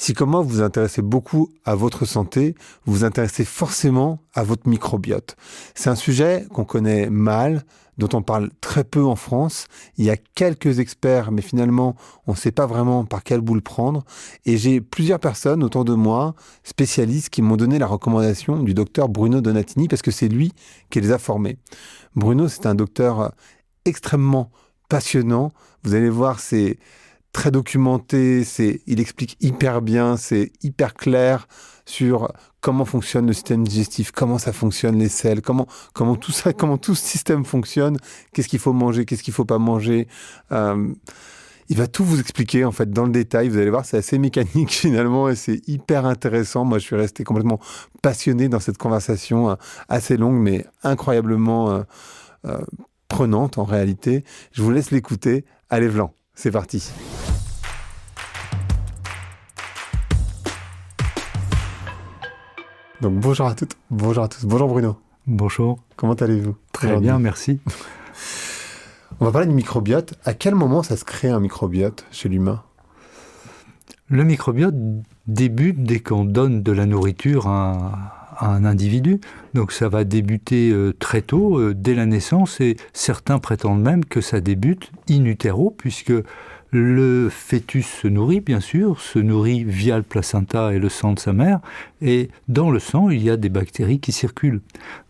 Si comme moi, vous vous intéressez beaucoup à votre santé, vous vous intéressez forcément à votre microbiote. C'est un sujet qu'on connaît mal, dont on parle très peu en France. Il y a quelques experts, mais finalement, on ne sait pas vraiment par quel bout le prendre. Et j'ai plusieurs personnes autour de moi, spécialistes, qui m'ont donné la recommandation du docteur Bruno Donatini, parce que c'est lui qui les a formés. Bruno, c'est un docteur extrêmement passionnant. Vous allez voir, c'est très documenté, il explique hyper bien, c'est hyper clair sur comment fonctionne le système digestif, comment ça fonctionne les selles, comment tout ça, comment tout ce système fonctionne, qu'est-ce qu'il faut manger, qu'est-ce qu'il faut pas manger. Il va tout vous expliquer en fait dans le détail. Vous allez voir, c'est assez mécanique finalement et c'est hyper intéressant. Moi, je suis resté complètement passionné dans cette conversation assez longue, mais incroyablement prenante en réalité. Je vous laisse l'écouter. Allez, Vlan, c'est parti. Donc bonjour à toutes, bonjour à tous. Bonjour Bruno. Bonjour. Comment allez-vous? Très bien, merci. On va parler du microbiote. À quel moment ça se crée un microbiote chez l'humain? Le microbiote débute dès qu'on donne de la nourriture à un individu. Donc ça va débuter très tôt, dès la naissance, et certains prétendent même que ça débute in utero, puisque le fœtus se nourrit, bien sûr, se nourrit via le placenta et le sang de sa mère, et dans le sang, il y a des bactéries qui circulent.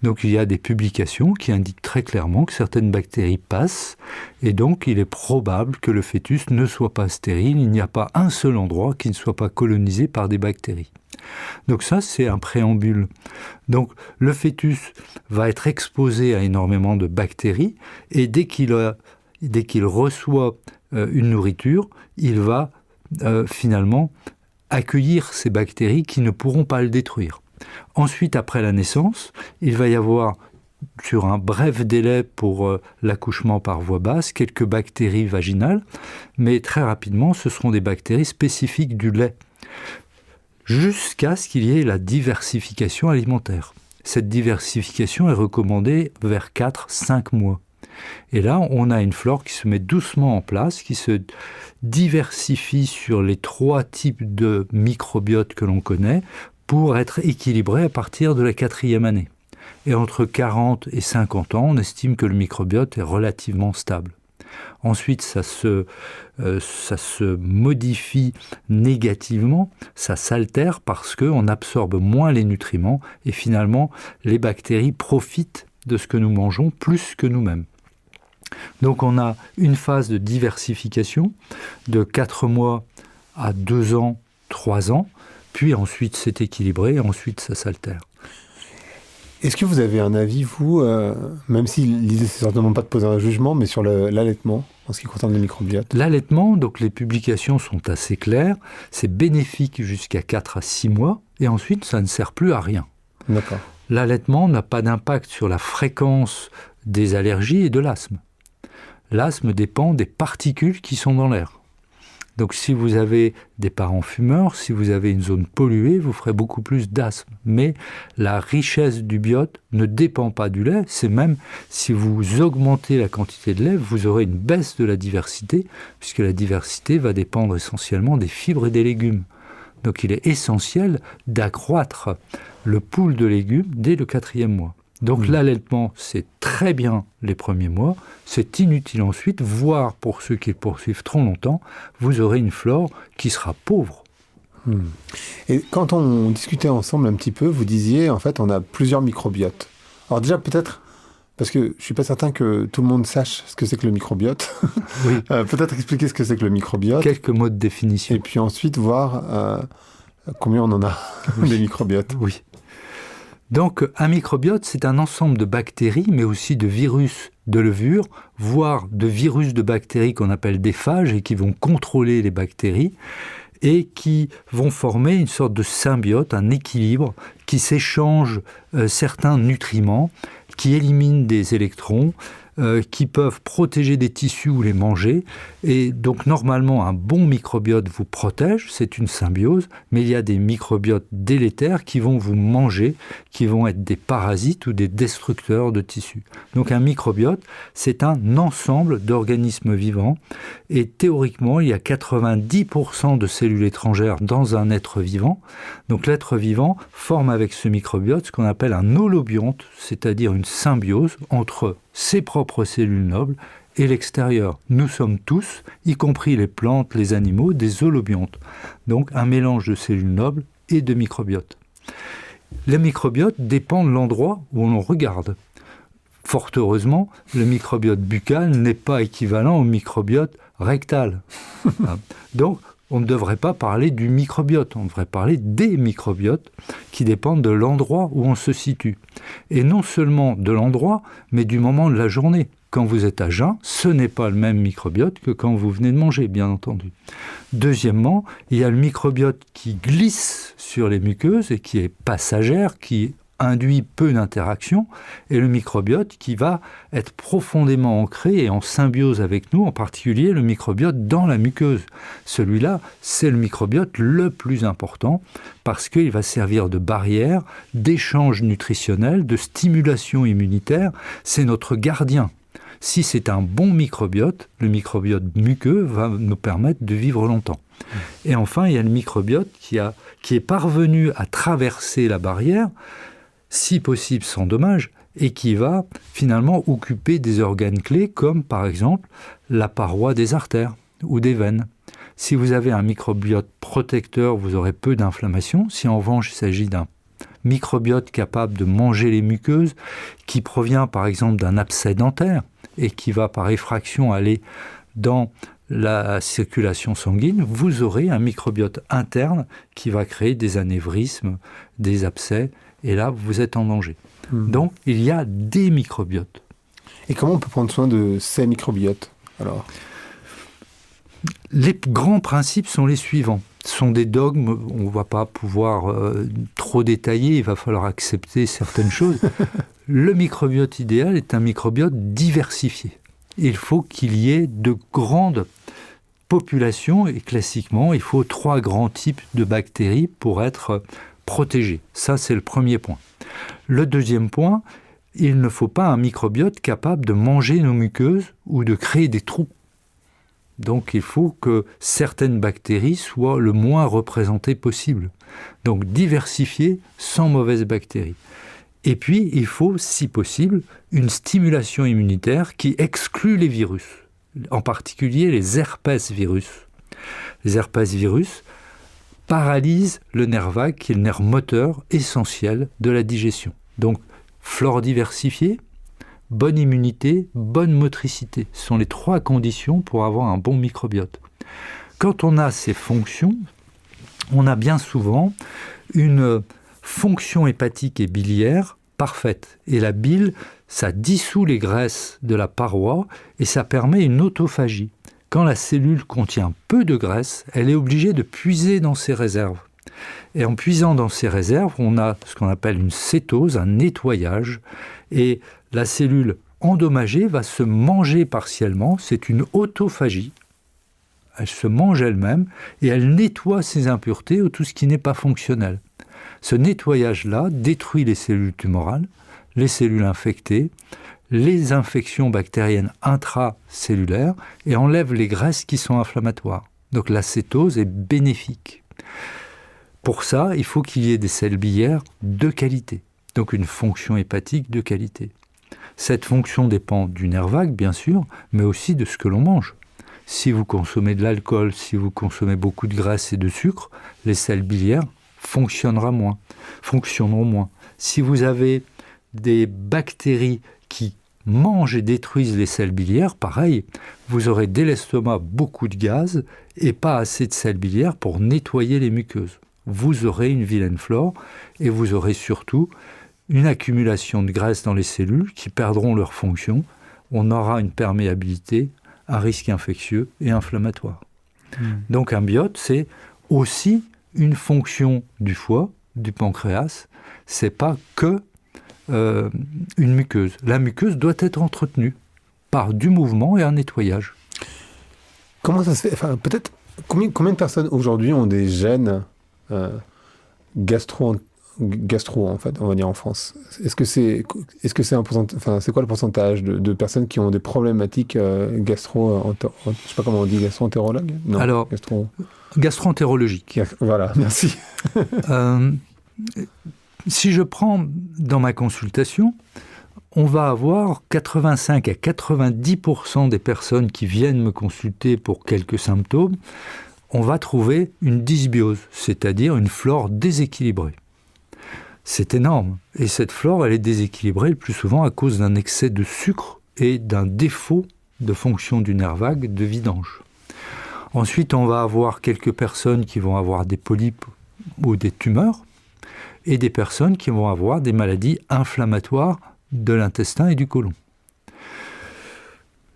Donc il y a des publications qui indiquent très clairement que certaines bactéries passent, et donc il est probable que le fœtus ne soit pas stérile, il n'y a pas un seul endroit qui ne soit pas colonisé par des bactéries. Donc ça, c'est un préambule. Donc le fœtus va être exposé à énormément de bactéries, et dès qu'il reçoit une nourriture, il va finalement accueillir ces bactéries qui ne pourront pas le détruire. Ensuite, après la naissance, il va y avoir, sur un bref délai pour l'accouchement par voie basse, quelques bactéries vaginales, mais très rapidement, ce seront des bactéries spécifiques du lait, jusqu'à ce qu'il y ait la diversification alimentaire. Cette diversification est recommandée vers 4-5 mois. Et là, on a une flore qui se met doucement en place, qui se diversifie sur les 3 types de microbiotes que l'on connaît pour être équilibrée à partir de la 4e année. Et entre 40 et 50 ans, on estime que le microbiote est relativement stable. Ensuite, ça se modifie négativement, ça s'altère parce qu'on absorbe moins les nutriments et finalement, les bactéries profitent de ce que nous mangeons plus que nous-mêmes. Donc on a une phase de diversification de 4 mois à 2 ans, 3 ans, puis ensuite c'est équilibré et ensuite ça s'altère. Est-ce que vous avez un avis, vous, même si l'idée c'est certainement pas de poser un jugement, mais sur l'allaitement en ce qui concerne le microbiote? L'allaitement, donc les publications sont assez claires, c'est bénéfique jusqu'à 4 à 6 mois et ensuite ça ne sert plus à rien. D'accord. L'allaitement n'a pas d'impact sur la fréquence des allergies et de l'asthme. L'asthme dépend des particules qui sont dans l'air. Donc si vous avez des parents fumeurs, si vous avez une zone polluée, vous ferez beaucoup plus d'asthme. Mais la richesse du biote ne dépend pas du lait, c'est même si vous augmentez la quantité de lait, vous aurez une baisse de la diversité, puisque la diversité va dépendre essentiellement des fibres et des légumes. Donc il est essentiel d'accroître le pool de légumes dès le 4e mois. Donc l'allaitement, c'est très bien les premiers mois, c'est inutile ensuite, voire pour ceux qui le poursuivent trop longtemps, vous aurez une flore qui sera pauvre. Et quand on discutait ensemble un petit peu, vous disiez, en fait, on a plusieurs microbiotes. Alors déjà, peut-être, parce que je ne suis pas certain que tout le monde sache ce que c'est que le microbiote, Oui. Peut-être expliquer ce que c'est que le microbiote. Quelques mots de définition. Et puis ensuite, voir combien on en a des microbiotes. Oui. Donc, un microbiote, c'est un ensemble de bactéries, mais aussi de virus de levure, voire de virus de bactéries qu'on appelle des phages et qui vont contrôler les bactéries et qui vont former une sorte de symbiote, un équilibre qui s'échange certains nutriments, qui éliminent des électrons, qui peuvent protéger des tissus ou les manger. Et donc normalement, un bon microbiote vous protège, c'est une symbiose, mais il y a des microbiotes délétères qui vont vous manger, qui vont être des parasites ou des destructeurs de tissus. Donc un microbiote, c'est un ensemble d'organismes vivants, et théoriquement, il y a 90% de cellules étrangères dans un être vivant. Donc l'être vivant forme avec ce microbiote ce qu'on appelle un holobionte, c'est-à-dire une symbiose entre ses propres cellules nobles et l'extérieur. Nous sommes tous, y compris les plantes, les animaux, des holobiontes. Donc un mélange de cellules nobles et de microbiotes. Les microbiotes dépendent de l'endroit où on regarde. Fort heureusement, le microbiote buccal n'est pas équivalent au microbiote rectal. Donc, on ne devrait pas parler du microbiote, on devrait parler des microbiotes qui dépendent de l'endroit où on se situe. Et non seulement de l'endroit, mais du moment de la journée. Quand vous êtes à jeun, ce n'est pas le même microbiote que quand vous venez de manger, bien entendu. Deuxièmement, il y a le microbiote qui glisse sur les muqueuses et qui est passagère, qui induit peu d'interaction, et le microbiote qui va être profondément ancré et en symbiose avec nous, en particulier le microbiote dans la muqueuse. Celui-là, c'est le microbiote le plus important parce qu'il va servir de barrière, d'échange nutritionnel, de stimulation immunitaire. C'est notre gardien. Si c'est un bon microbiote, le microbiote muqueux va nous permettre de vivre longtemps. Et enfin, il y a le microbiote qui est parvenu à traverser la barrière, si possible sans dommage, et qui va finalement occuper des organes clés comme par exemple la paroi des artères ou des veines. Si vous avez un microbiote protecteur, vous aurez peu d'inflammation. Si en revanche il s'agit d'un microbiote capable de manger les muqueuses, qui provient par exemple d'un abcès dentaire et qui va par effraction aller dans la circulation sanguine, vous aurez un microbiote interne qui va créer des anévrismes, des abcès, et là, vous êtes en danger. Donc, il y a des microbiotes. Et comment on peut prendre soin de ces microbiotes, alors ? Les grands principes sont les suivants. Ce sont des dogmes, on ne va pas pouvoir trop détailler, il va falloir accepter certaines choses. Le microbiote idéal est un microbiote diversifié. Il faut qu'il y ait de grandes populations, et classiquement, il faut 3 grands types de bactéries pour être protégé. Ça, c'est le premier point. Le deuxième point, il ne faut pas un microbiote capable de manger nos muqueuses ou de créer des trous. Donc, il faut que certaines bactéries soient le moins représentées possible. Donc, diversifier sans mauvaises bactéries. Et puis, il faut, si possible, une stimulation immunitaire qui exclut les virus, en particulier les herpès virus. Les herpès virus paralyse le nerf vague, qui est le nerf moteur essentiel de la digestion. Donc, flore diversifiée, bonne immunité, bonne motricité. Ce sont les 3 conditions pour avoir un bon microbiote. Quand on a ces fonctions, on a bien souvent une fonction hépatique et biliaire parfaite. Et la bile, ça dissout les graisses de la paroi et ça permet une autophagie. Quand la cellule contient peu de graisse, elle est obligée de puiser dans ses réserves. Et en puisant dans ses réserves, on a ce qu'on appelle une cétose, un nettoyage. Et la cellule endommagée va se manger partiellement. C'est une autophagie. Elle se mange elle-même et elle nettoie ses impuretés ou tout ce qui n'est pas fonctionnel. Ce nettoyage-là détruit les cellules tumorales, les cellules infectées, les infections bactériennes intracellulaires et enlève les graisses qui sont inflammatoires. Donc la cétose est bénéfique. Pour ça, il faut qu'il y ait des sels biliaires de qualité, donc une fonction hépatique de qualité. Cette fonction dépend du nerf vague, bien sûr, mais aussi de ce que l'on mange. Si vous consommez de l'alcool, si vous consommez beaucoup de graisse et de sucre, les sels biliaires fonctionneront moins. Si vous avez des bactéries qui mangent et détruisent les sels biliaires, pareil, vous aurez dès l'estomac beaucoup de gaz et pas assez de sels biliaires pour nettoyer les muqueuses. Vous aurez une vilaine flore et vous aurez surtout une accumulation de graisse dans les cellules qui perdront leur fonction. On aura une perméabilité, un risque infectieux et inflammatoire. Donc un biote, c'est aussi une fonction du foie, du pancréas. C'est pas que une muqueuse. La muqueuse doit être entretenue. par du mouvement et un nettoyage. Comment ça se fait? Enfin, peut-être, combien de personnes aujourd'hui ont des gènes gastro, en fait, on va dire en France? Est-ce que c'est un pourcentage, enfin, c'est quoi le pourcentage de personnes qui ont des problématiques gastro, je sais pas comment on dit, gastro-entérologue? Non, alors, gastro-entérologique. Voilà, merci. Si je prends dans ma consultation, on va avoir 85 à 90% des personnes qui viennent me consulter pour quelques symptômes, on va trouver une dysbiose, c'est-à-dire une flore déséquilibrée. C'est énorme. Et cette flore, elle est déséquilibrée le plus souvent à cause d'un excès de sucre et d'un défaut de fonction du nerf vague de vidange. Ensuite, on va avoir quelques personnes qui vont avoir des polypes ou des tumeurs et des personnes qui vont avoir des maladies inflammatoires de l'intestin et du côlon.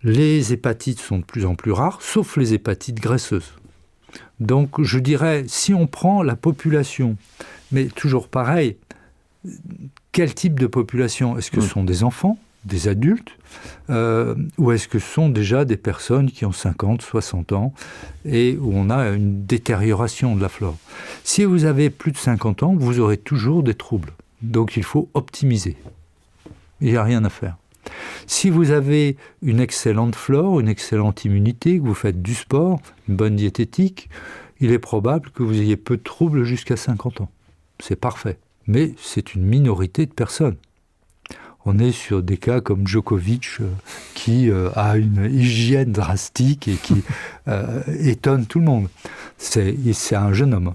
Les hépatites sont de plus en plus rares, sauf les hépatites graisseuses. Donc, je dirais, si on prend la population, mais toujours pareil, quel type de population? Est-ce que ce sont des enfants, des adultes, ou est-ce que ce sont déjà des personnes qui ont 50, 60 ans et où on a une détérioration de la flore? Si vous avez plus de 50 ans, vous aurez toujours des troubles. Donc, il faut optimiser. Il n'y a rien à faire. Si vous avez une excellente flore, une excellente immunité, que vous faites du sport, une bonne diététique, il est probable que vous ayez peu de troubles jusqu'à 50 ans. C'est parfait. Mais c'est une minorité de personnes. On est sur des cas comme Djokovic qui a une hygiène drastique et qui étonne tout le monde. C'est un jeune homme.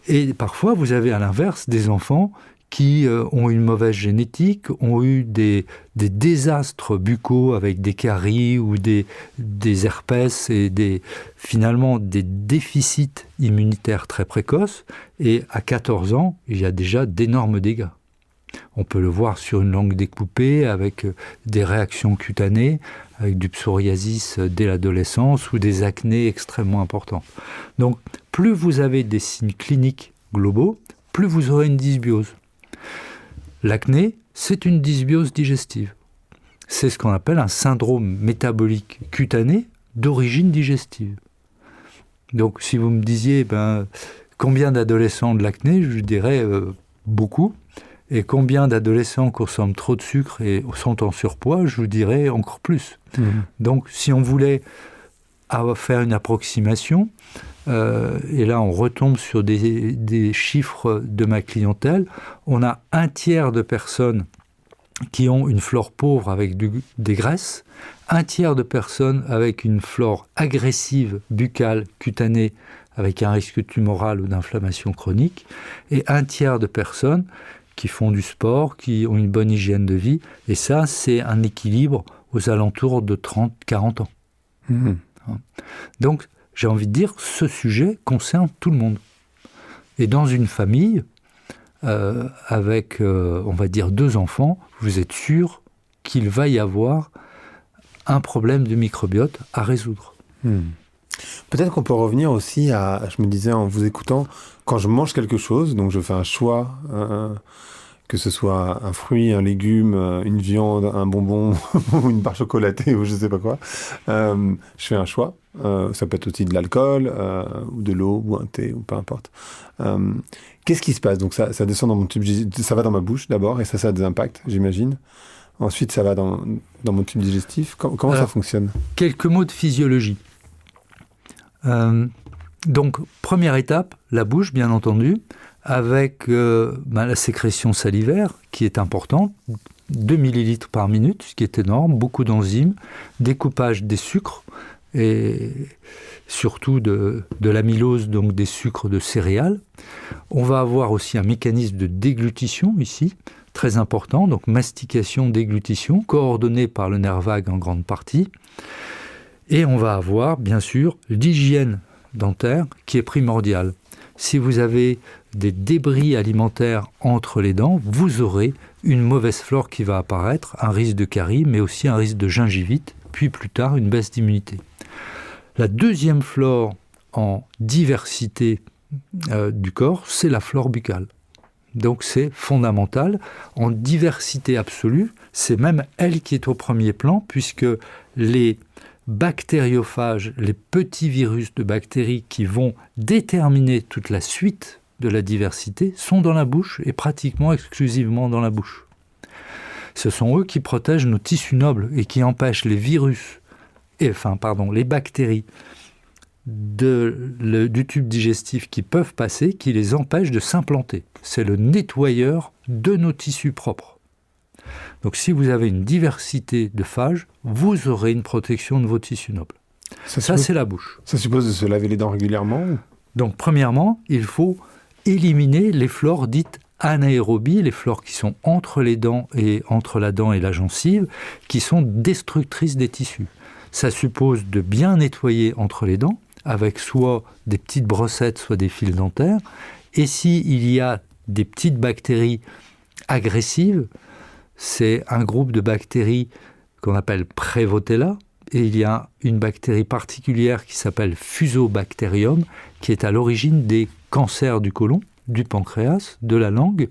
Et parfois, vous avez à l'inverse des enfants qui ont une mauvaise génétique, ont eu des désastres buccaux avec des caries ou des herpès et finalement des déficits immunitaires très précoces. Et à 14 ans, il y a déjà d'énormes dégâts. On peut le voir sur une langue découpée avec des réactions cutanées, avec du psoriasis dès l'adolescence ou des acnés extrêmement importantes. Donc, plus vous avez des signes cliniques globaux, plus vous aurez une dysbiose. L'acné, c'est une dysbiose digestive. C'est ce qu'on appelle un syndrome métabolique cutané d'origine digestive. Donc, si vous me disiez combien d'adolescents ont de l'acné, je dirais beaucoup. Et combien d'adolescents consomment trop de sucre et sont en surpoids, je vous dirais encore plus. Donc, si on voulait faire une approximation, et là on retombe sur des chiffres de ma clientèle, on a un tiers de personnes qui ont une flore pauvre avec des graisses, un tiers de personnes avec une flore agressive, buccale, cutanée, avec un risque tumoral ou d'inflammation chronique, et un tiers de personnes qui font du sport, qui ont une bonne hygiène de vie, et ça c'est un équilibre aux alentours de 30-40 ans. Donc, j'ai envie de dire, ce sujet concerne tout le monde. Et dans une famille, avec, on va dire, 2 enfants, vous êtes sûr qu'il va y avoir un problème de microbiote à résoudre. Peut-être qu'on peut revenir aussi à, je me disais en vous écoutant, quand je mange quelque chose, donc je fais un choix, que ce soit un fruit, un légume, une viande, un bonbon, ou une barre chocolatée, ou je sais pas quoi, je fais un choix. Ça peut être aussi de l'alcool, ou de l'eau, ou un thé, ou peu importe. Qu'est-ce qui se passe? Donc ça descend dans mon tube, ça va dans ma bouche d'abord, et ça a des impacts, j'imagine. Ensuite, ça va dans mon tube digestif. Comment ça fonctionne? Quelques mots de physiologie. Donc, première étape, la bouche, bien entendu, avec la sécrétion salivaire, qui est importante, 2 millilitres par minute, ce qui est énorme, beaucoup d'enzymes, découpage des sucres, et surtout de l'amylose, donc des sucres de céréales. On va avoir aussi un mécanisme de déglutition ici, très important, donc mastication, déglutition, coordonné par le nerf vague en grande partie. Et on va avoir, bien sûr, l'hygiène dentaire qui est primordiale. Si vous avez des débris alimentaires entre les dents, vous aurez une mauvaise flore qui va apparaître, un risque de carie, mais aussi un risque de gingivite, puis plus tard une baisse d'immunité. La deuxième flore en diversité du corps, c'est la flore buccale. Donc c'est fondamental. En diversité absolue, c'est même elle qui est au premier plan, puisque les bactériophages, les petits virus de bactéries qui vont déterminer toute la suite de la diversité, sont dans la bouche et pratiquement exclusivement dans la bouche. Ce sont eux qui protègent nos tissus nobles et qui empêchent les les bactéries du tube digestif qui peuvent passer, qui les empêchent de s'implanter. C'est le nettoyeur de nos tissus propres. Donc si vous avez une diversité de phages, vous aurez une protection de vos tissus nobles. Ça, c'est la bouche. Ça suppose de se laver les dents régulièrement Donc premièrement, il faut éliminer les flores dites anaérobies, les flores qui sont entre les dents et entre la dent et la gencive, qui sont destructrices des tissus. Ça suppose de bien nettoyer entre les dents, avec soit des petites brossettes, soit des fils dentaires. Et s'il y a des petites bactéries agressives, c'est un groupe de bactéries qu'on appelle Prevotella, et il y a une bactérie particulière qui s'appelle Fusobacterium, qui est à l'origine des cancers du côlon, du pancréas, de la langue,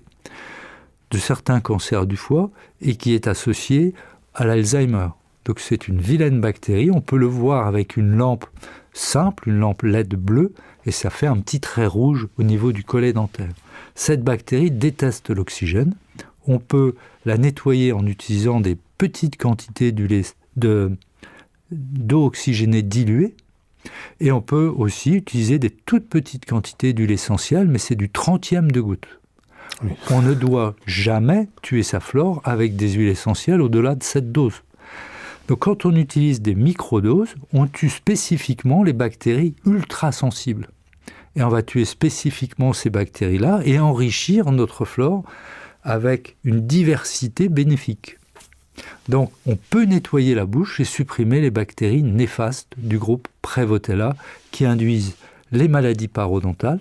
de certains cancers du foie, et qui est associée à l'Alzheimer. Donc c'est une vilaine bactérie, on peut le voir avec une lampe simple, une lampe LED bleue, et ça fait un petit trait rouge au niveau du collet dentaire. Cette bactérie déteste l'oxygène, on peut la nettoyer en utilisant des petites quantités d'eau oxygénée diluée, et on peut aussi utiliser des toutes petites quantités d'huile essentielle, mais c'est du 30e de goutte. Oui. On ne doit jamais tuer sa flore avec des huiles essentielles au-delà de cette dose. Donc quand on utilise des microdoses, on tue spécifiquement les bactéries ultra sensibles. Et on va tuer spécifiquement ces bactéries-là et enrichir notre flore avec une diversité bénéfique. Donc on peut nettoyer la bouche et supprimer les bactéries néfastes du groupe Prevotella qui induisent les maladies parodontales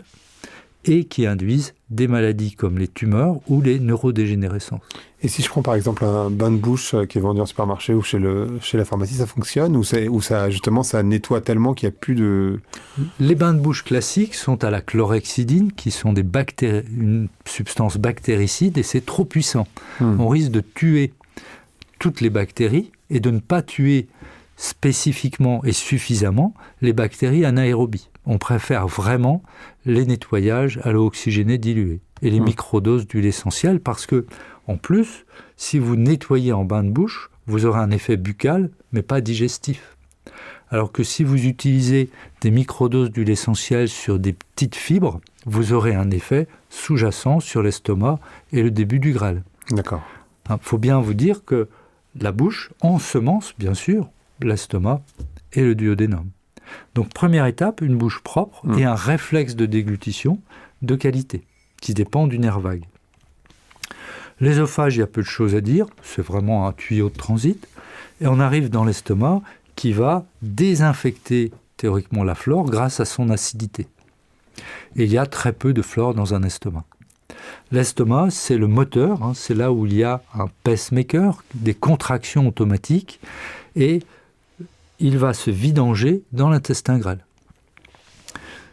et qui induisent des maladies comme les tumeurs ou les neurodégénérescences. Et si je prends par exemple un bain de bouche qui est vendu en supermarché ou chez la pharmacie, ça fonctionne ou ça justement ça nettoie tellement qu'il n'y a plus de... Les bains de bouche classiques sont à la chlorhexidine, qui sont une substance bactéricide, et c'est trop puissant. On risque de tuer toutes les bactéries et de ne pas tuer spécifiquement et suffisamment les bactéries anaérobies. On préfère vraiment les nettoyages à l'eau oxygénée diluée et les microdoses d'huile essentielle parce que, en plus, si vous nettoyez en bain de bouche, vous aurez un effet buccal, mais pas digestif. Alors que si vous utilisez des microdoses d'huile essentielle sur des petites fibres, vous aurez un effet sous-jacent sur l'estomac et le début du grêle. D'accord. Il faut bien vous dire que la bouche ensemence, bien sûr, l'estomac et le duodénum. Donc, première étape, une bouche propre et un réflexe de déglutition de qualité, qui dépend du nerf vague. L'œsophage, il y a peu de choses à dire, c'est vraiment un tuyau de transit, et on arrive dans l'estomac qui va désinfecter théoriquement la flore grâce à son acidité. Et il y a très peu de flore dans un estomac. L'estomac, c'est le moteur, c'est là où il y a un pacemaker, des contractions automatiques, et il va se vidanger dans l'intestin grêle.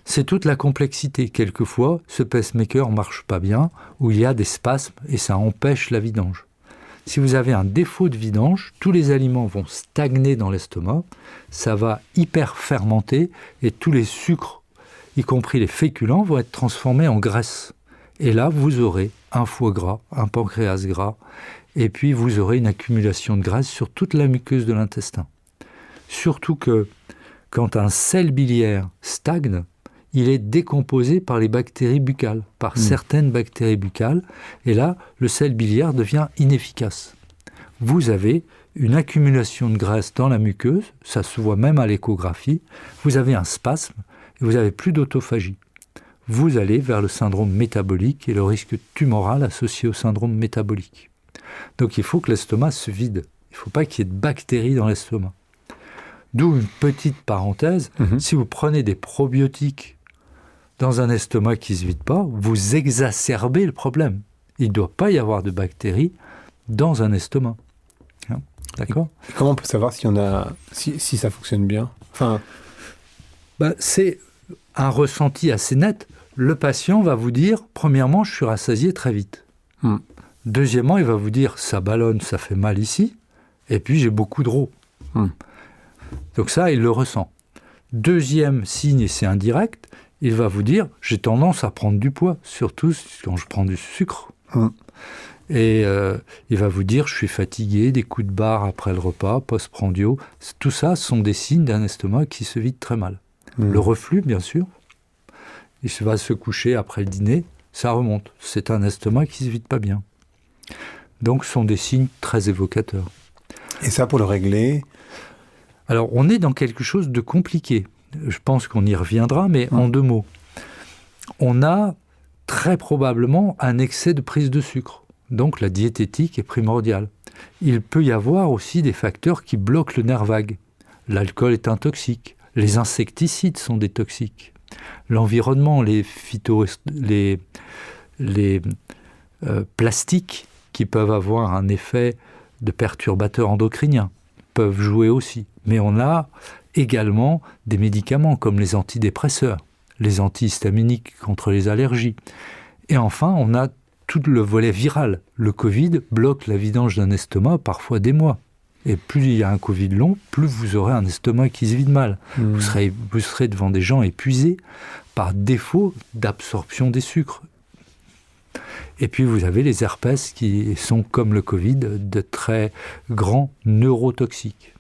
C'est toute la complexité. Quelquefois, ce pacemaker ne marche pas bien, où il y a des spasmes et ça empêche la vidange. Si vous avez un défaut de vidange, tous les aliments vont stagner dans l'estomac, ça va hyper fermenter et tous les sucres, y compris les féculents, vont être transformés en graisse. Et là, vous aurez un foie gras, un pancréas gras, et puis vous aurez une accumulation de graisse sur toute la muqueuse de l'intestin. Surtout que quand un sel biliaire stagne, il est décomposé par les bactéries buccales, par certaines bactéries buccales, et là, le sel biliaire devient inefficace. Vous avez une accumulation de graisse dans la muqueuse, ça se voit même à l'échographie, vous avez un spasme, et vous n'avez plus d'autophagie. Vous allez vers le syndrome métabolique et le risque tumoral associé au syndrome métabolique. Donc il faut que l'estomac se vide, il ne faut pas qu'il y ait de bactéries dans l'estomac. D'où une petite parenthèse, si vous prenez des probiotiques dans un estomac qui ne se vide pas, vous exacerbez le problème. Il ne doit pas y avoir de bactéries dans un estomac. D'accord ? Et comment on peut savoir si ça fonctionne bien ? C'est un ressenti assez net. le patient va vous dire, premièrement, je suis rassasié très vite. Deuxièmement, il va vous dire, ça ballonne, ça fait mal ici, et puis j'ai beaucoup de rots. Donc ça, il le ressent. Deuxième signe, et c'est indirect, il va vous dire, j'ai tendance à prendre du poids, surtout quand je prends du sucre. Et il va vous dire, je suis fatigué, des coups de barre après le repas, post-prandiaux. Tout ça sont des signes d'un estomac qui se vide très mal. Le reflux, bien sûr, il va se coucher après le dîner, ça remonte. C'est un estomac qui ne se vide pas bien. Donc, ce sont des signes très évocateurs. Et ça, pour le régler? Alors, on est dans quelque chose de compliqué. Je pense qu'on y reviendra, mais en 2 mots. On a très probablement un excès de prise de sucre. Donc, la diététique est primordiale. Il peut y avoir aussi des facteurs qui bloquent le nerf vague. L'alcool est un toxique. Les insecticides sont des toxiques. L'environnement, les plastiques qui peuvent avoir un effet de perturbateur endocrinien peuvent jouer aussi. Mais on a également des médicaments comme les antidépresseurs, les antihistaminiques contre les allergies. Et enfin, on a tout le volet viral. Le Covid bloque la vidange d'un estomac parfois des mois. Et plus il y a un Covid long, plus vous aurez un estomac qui se vide mal. Vous serez devant des gens épuisés par défaut d'absorption des sucres. Et puis vous avez les herpès qui sont, comme le Covid, de très grands neurotoxiques.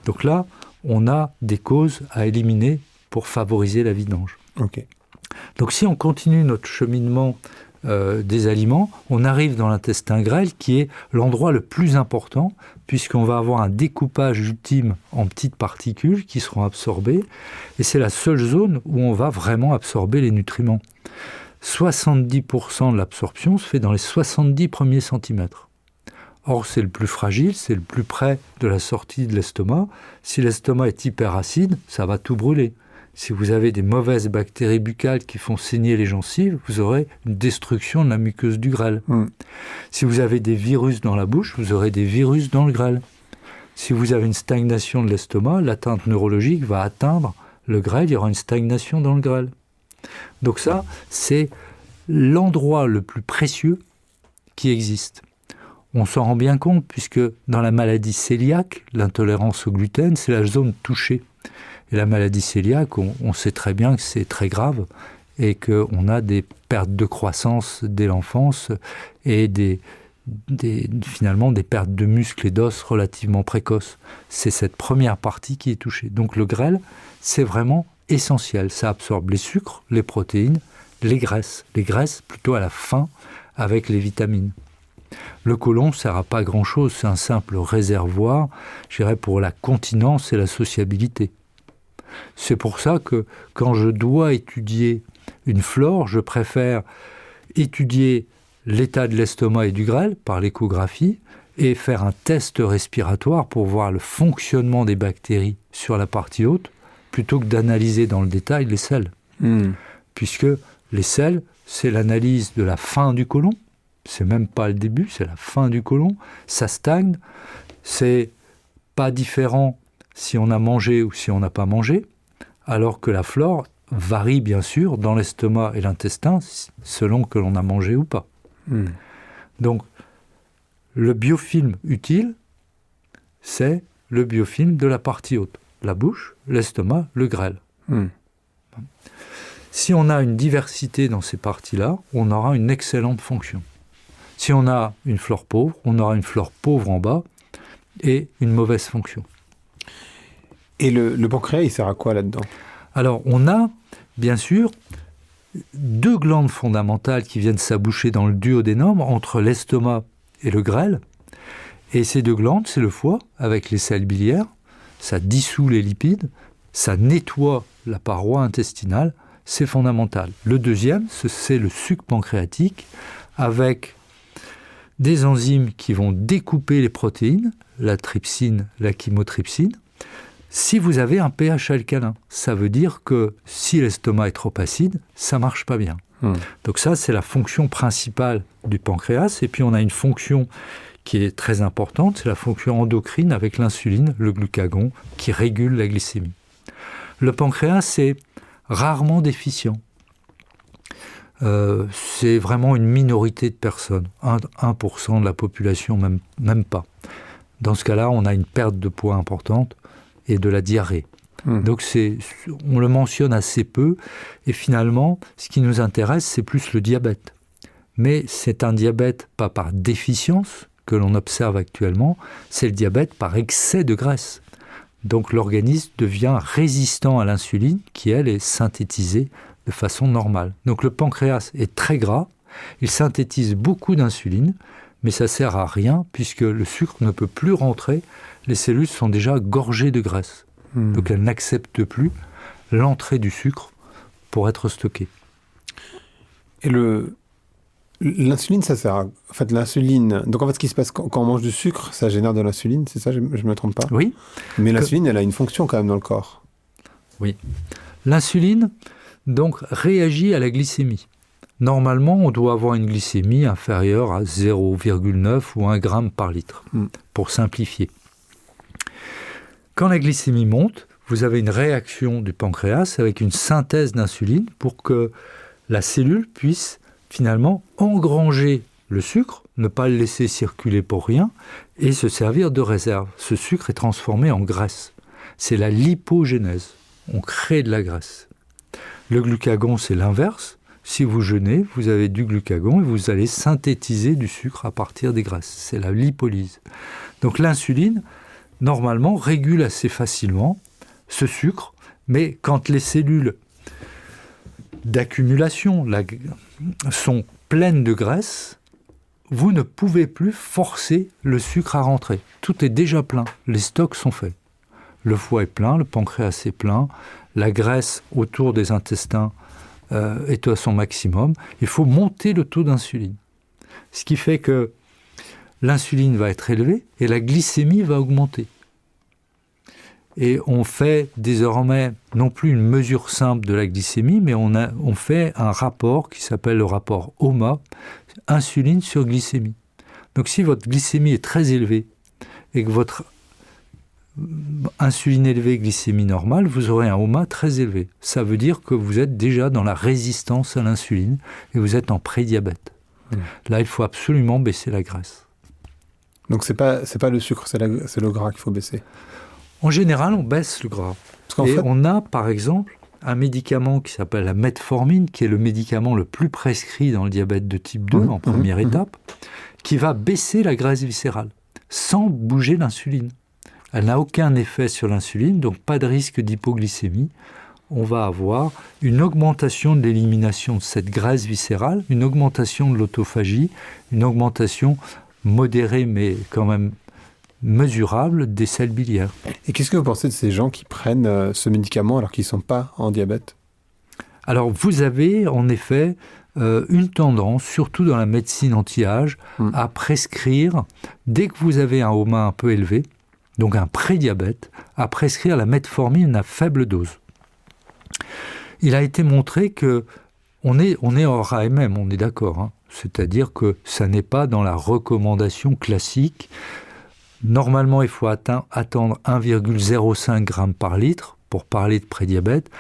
Donc là, on a des causes à éliminer pour favoriser la vidange. Donc si on continue notre cheminement des aliments, on arrive dans l'intestin grêle qui est l'endroit le plus important puisqu'on va avoir un découpage ultime en petites particules qui seront absorbées et c'est la seule zone où on va vraiment absorber les nutriments. 70% de l'absorption se fait dans les 70 premiers centimètres. Or, c'est le plus fragile, c'est le plus près de la sortie de l'estomac. Si l'estomac est hyperacide, ça va tout brûler. Si vous avez des mauvaises bactéries buccales qui font saigner les gencives, vous aurez une destruction de la muqueuse du grêle. Si vous avez des virus dans la bouche, vous aurez des virus dans le grêle. Si vous avez une stagnation de l'estomac, l'atteinte neurologique va atteindre le grêle, il y aura une stagnation dans le grêle. Donc ça, c'est l'endroit le plus précieux qui existe. On s'en rend bien compte puisque dans la maladie cœliaque, l'intolérance au gluten, c'est la zone touchée. Et la maladie cœliaque, on sait très bien que c'est très grave et qu'on a des pertes de croissance dès l'enfance et finalement des pertes de muscles et d'os relativement précoces. C'est cette première partie qui est touchée. Donc le grêle, c'est vraiment essentiel. Ça absorbe les sucres, les protéines, les graisses. Les graisses plutôt à la fin avec les vitamines. Le côlon ne sert à pas grand-chose, c'est un simple réservoir, je dirais, pour la continence et la sociabilité. C'est pour ça que quand je dois étudier une flore, je préfère étudier l'état de l'estomac et du grêle par l'échographie et faire un test respiratoire pour voir le fonctionnement des bactéries sur la partie haute plutôt que d'analyser dans le détail les selles. Puisque les selles, c'est l'analyse de la fin du côlon, c'est même pas le début, c'est la fin du côlon, ça stagne, c'est pas différent si on a mangé ou si on n'a pas mangé, alors que la flore varie bien sûr dans l'estomac et l'intestin selon que l'on a mangé ou pas. Donc, le biofilm utile, c'est le biofilm de la partie haute, la bouche, l'estomac, le grêle. Si on a une diversité dans ces parties-là, on aura une excellente fonction. Si on a une flore pauvre, on aura une flore pauvre en bas et une mauvaise fonction. Et le pancréas, il sert à quoi là-dedans? Alors, on a, bien sûr, 2 glandes fondamentales qui viennent s'aboucher dans le duodénum entre l'estomac et le grêle. Et ces 2 glandes, c'est le foie, avec les sels biliaires. Ça dissout les lipides, ça nettoie la paroi intestinale, c'est fondamental. Le deuxième, c'est le suc pancréatique, avec des enzymes qui vont découper les protéines, la trypsine, la chymotrypsine. Si vous avez un pH alcalin, ça veut dire que si l'estomac est trop acide, ça ne marche pas bien. Donc ça, c'est la fonction principale du pancréas. Et puis on a une fonction qui est très importante, c'est la fonction endocrine avec l'insuline, le glucagon, qui régule la glycémie. Le pancréas, c'est rarement déficient. c'est vraiment une minorité de personnes, 1% de la population, même pas. Dans ce cas-là, on a une perte de poids importante et de la diarrhée. Donc on le mentionne assez peu, et finalement, ce qui nous intéresse, c'est plus le diabète. Mais c'est un diabète pas par déficience que l'on observe actuellement, c'est le diabète par excès de graisse. Donc l'organisme devient résistant à l'insuline qui, elle, est synthétisée de façon normale. Donc le pancréas est très gras, il synthétise beaucoup d'insuline, mais ça ne sert à rien puisque le sucre ne peut plus rentrer, les cellules sont déjà gorgées de graisse. Donc elles n'acceptent plus l'entrée du sucre pour être stockée. Et l'insuline, ça sert à... En fait, l'insuline... Donc, en fait, ce qui se passe quand on mange du sucre, ça génère de l'insuline, c'est ça? Je ne me trompe pas? Oui. Mais l'insuline, elle a une fonction quand même dans le corps. Oui. L'insuline, donc, réagit à la glycémie. Normalement, on doit avoir une glycémie inférieure à 0,9 ou 1 gramme par litre, pour simplifier. Quand la glycémie monte, vous avez une réaction du pancréas avec une synthèse d'insuline pour que la cellule puisse finalement engranger le sucre, ne pas le laisser circuler pour rien et se servir de réserve. Ce sucre est transformé en graisse. C'est la lipogénèse. On crée de la graisse. Le glucagon, c'est l'inverse. Si vous jeûnez, vous avez du glucagon et vous allez synthétiser du sucre à partir des graisses. C'est la lipolyse. Donc l'insuline, normalement, régule assez facilement ce sucre, mais quand les cellules d'accumulation sont pleines de graisse, vous ne pouvez plus forcer le sucre à rentrer. Tout est déjà plein, les stocks sont faits. Le foie est plein, le pancréas est plein, la graisse autour des intestins est à son maximum. Il faut monter le taux d'insuline. Ce qui fait que l'insuline va être élevée et la glycémie va augmenter. Et on fait désormais non plus une mesure simple de la glycémie, mais on fait un rapport qui s'appelle le rapport OMA, insuline sur glycémie. Donc si votre glycémie est très élevée et que votre insuline élevée, glycémie normale, vous aurez un OMA très élevé. Ça veut dire que vous êtes déjà dans la résistance à l'insuline et vous êtes en prédiabète. Là, il faut absolument baisser la graisse. Donc c'est pas le sucre, c'est le gras qu'il faut baisser. En général, on baisse le gras. Et on a, par exemple, un médicament qui s'appelle la metformine, qui est le médicament le plus prescrit dans le diabète de type 2, en première étape, qui va baisser la graisse viscérale, sans bouger l'insuline. Elle n'a aucun effet sur l'insuline, donc pas de risque d'hypoglycémie. On va avoir une augmentation de l'élimination de cette graisse viscérale, une augmentation de l'autophagie, une augmentation modérée, mais quand même mesurable des sels biliaires. Et qu'est-ce que vous pensez de ces gens qui prennent ce médicament alors qu'ils ne sont pas en diabète? Alors, vous avez en effet une tendance, surtout dans la médecine anti-âge, à prescrire, dès que vous avez un OMA un peu élevé, donc un prédiabète, à prescrire la metformine à faible dose. Il a été montré que on est hors AMM, on est d'accord, hein. C'est-à-dire que ça n'est pas dans la recommandation classique. Normalement, il faut attendre 1,05 g par litre pour parler de prédiabète.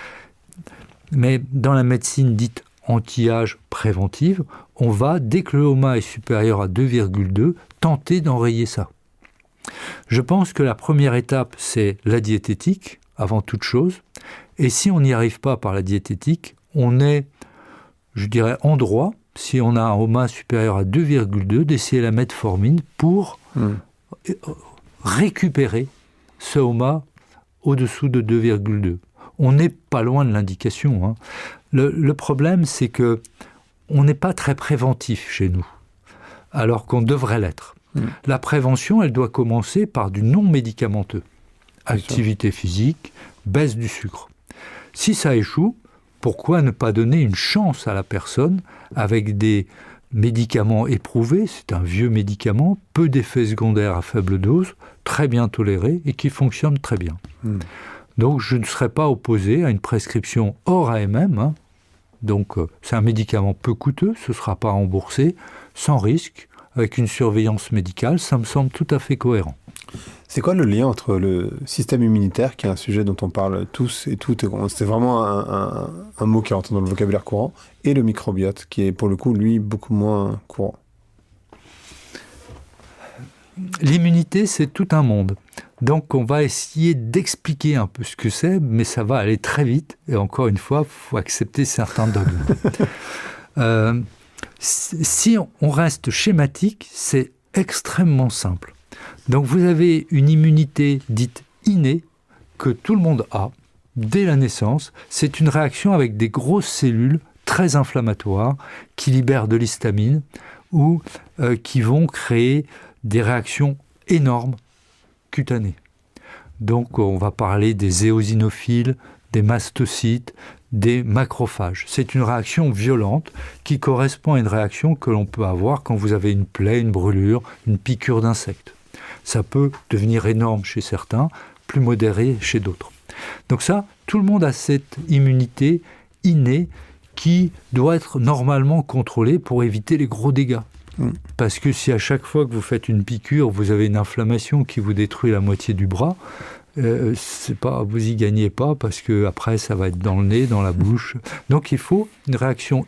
Mais dans la médecine dite anti-âge préventive, on va, dès que le OMA est supérieur à 2,2, tenter d'enrayer ça. Je pense que la première étape, c'est la diététique, avant toute chose. Et si on n'y arrive pas par la diététique, on est, je dirais, en droit, si on a un OMA supérieur à 2,2, d'essayer la metformine pour récupérer ce OMA au-dessous de 2,2. On n'est pas loin de l'indication, hein. Le problème, c'est que on n'est pas très préventif chez nous, alors qu'on devrait l'être. La prévention, elle doit commencer par du non médicamenteux. Activité physique, baisse du sucre. Si ça échoue, pourquoi ne pas donner une chance à la personne avec des médicaments éprouvés? C'est un vieux médicament, peu d'effets secondaires à faible dose, très bien toléré et qui fonctionne très bien. Donc je ne serais pas opposé à une prescription hors AMM, hein. Donc c'est un médicament peu coûteux, ce ne sera pas remboursé, sans risque, avec une surveillance médicale, ça me semble tout à fait cohérent. C'est quoi le lien entre le système immunitaire, qui est un sujet dont on parle tous et toutes, c'est vraiment un mot qui rentre dans le vocabulaire courant, et le microbiote, qui est pour le coup, lui, beaucoup moins courant? L'immunité, c'est tout un monde. Donc, on va essayer d'expliquer un peu ce que c'est, mais ça va aller très vite. Et encore une fois, il faut accepter certains dogmes. Si on reste schématique, c'est extrêmement simple. Donc, vous avez une immunité dite innée que tout le monde a dès la naissance. C'est une réaction avec des grosses cellules très inflammatoires qui libèrent de l'histamine ou qui vont créer des réactions énormes cutanées. Donc on va parler des éosinophiles, des mastocytes, des macrophages. C'est une réaction violente qui correspond à une réaction que l'on peut avoir quand vous avez une plaie, une brûlure, une piqûre d'insecte. Ça peut devenir énorme chez certains, plus modéré chez d'autres. Donc ça, tout le monde a cette immunité innée qui doit être normalement contrôlée pour éviter les gros dégâts. Parce que si à chaque fois que vous faites une piqûre, vous avez une inflammation qui vous détruit la moitié du bras, c'est pas, vous y gagnez pas, parce que après ça va être dans le nez, dans la bouche. Donc il faut une réaction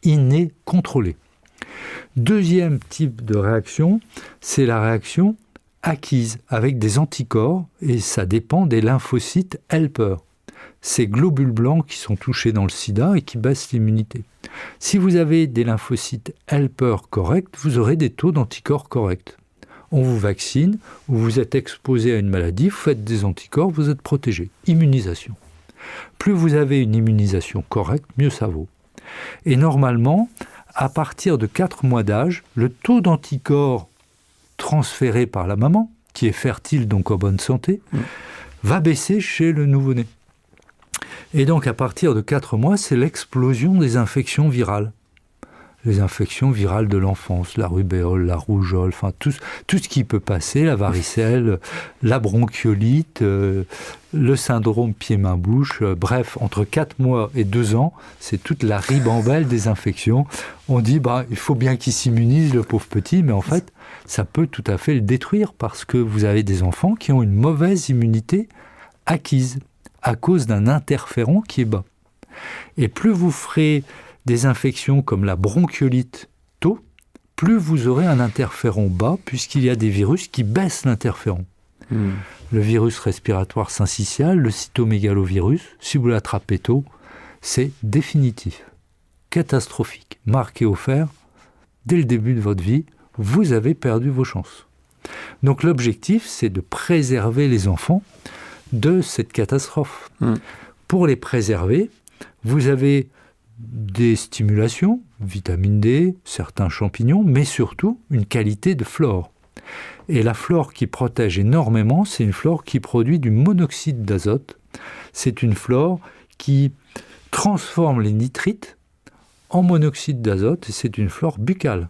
innée contrôlée. Deuxième type de réaction, c'est la réaction acquise avec des anticorps, et ça dépend des lymphocytes helper. Ces globules blancs qui sont touchés dans le sida et qui baissent l'immunité. Si vous avez des lymphocytes helper corrects, vous aurez des taux d'anticorps corrects. On vous vaccine, ou vous êtes exposé à une maladie, vous faites des anticorps, vous êtes protégé. Immunisation. Plus vous avez une immunisation correcte, mieux ça vaut. Et normalement, à partir de 4 mois d'âge, le taux d'anticorps transféré par la maman, qui est fertile donc en bonne santé, va baisser chez le nouveau-né. Et donc, à partir de 4 mois, c'est l'explosion des infections virales. Les infections virales de l'enfance, la rubéole, la rougeole, enfin tout ce qui peut passer, la varicelle, la bronchiolite, le syndrome pied-main-bouche, bref, entre 4 mois et 2 ans, c'est toute la ribambelle des infections. On dit, il faut bien qu'il s'immunise, le pauvre petit, mais en fait, ça peut tout à fait le détruire, parce que vous avez des enfants qui ont une mauvaise immunité acquise, à cause d'un interféron qui est bas. Et plus vous ferez des infections comme la bronchiolite tôt, plus vous aurez un interféron bas, puisqu'il y a des virus qui baissent l'interféron. Le virus respiratoire syncytial, le cytomégalovirus, si vous l'attrapez tôt, c'est définitif, catastrophique, marqué au fer, dès le début de votre vie, vous avez perdu vos chances. Donc l'objectif, c'est de préserver les enfants de cette catastrophe. Pour les préserver, vous avez des stimulations, vitamine D, certains champignons, mais surtout une qualité de flore. Et la flore qui protège énormément, c'est une flore qui produit du monoxyde d'azote. C'est une flore qui transforme les nitrites en monoxyde d'azote, et c'est une flore buccale.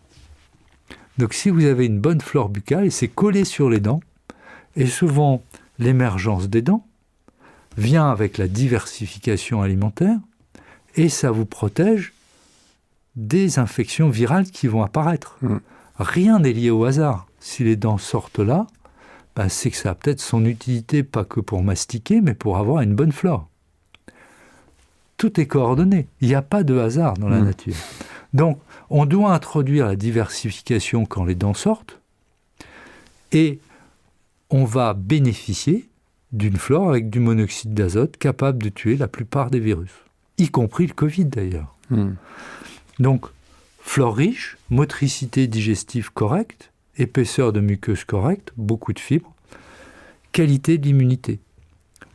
Donc si vous avez une bonne flore buccale, et c'est collé sur les dents, et souvent l'émergence des dents vient avec la diversification alimentaire, et ça vous protège des infections virales qui vont apparaître. Rien n'est lié au hasard. Si les dents sortent là, c'est que ça a peut-être son utilité, pas que pour mastiquer, mais pour avoir une bonne flore. Tout est coordonné. Il n'y a pas de hasard dans la nature. Donc, on doit introduire la diversification quand les dents sortent, et on va bénéficier d'une flore avec du monoxyde d'azote capable de tuer la plupart des virus, y compris le Covid d'ailleurs. Donc, flore riche, motricité digestive correcte, épaisseur de muqueuse correcte, beaucoup de fibres, qualité de l'immunité,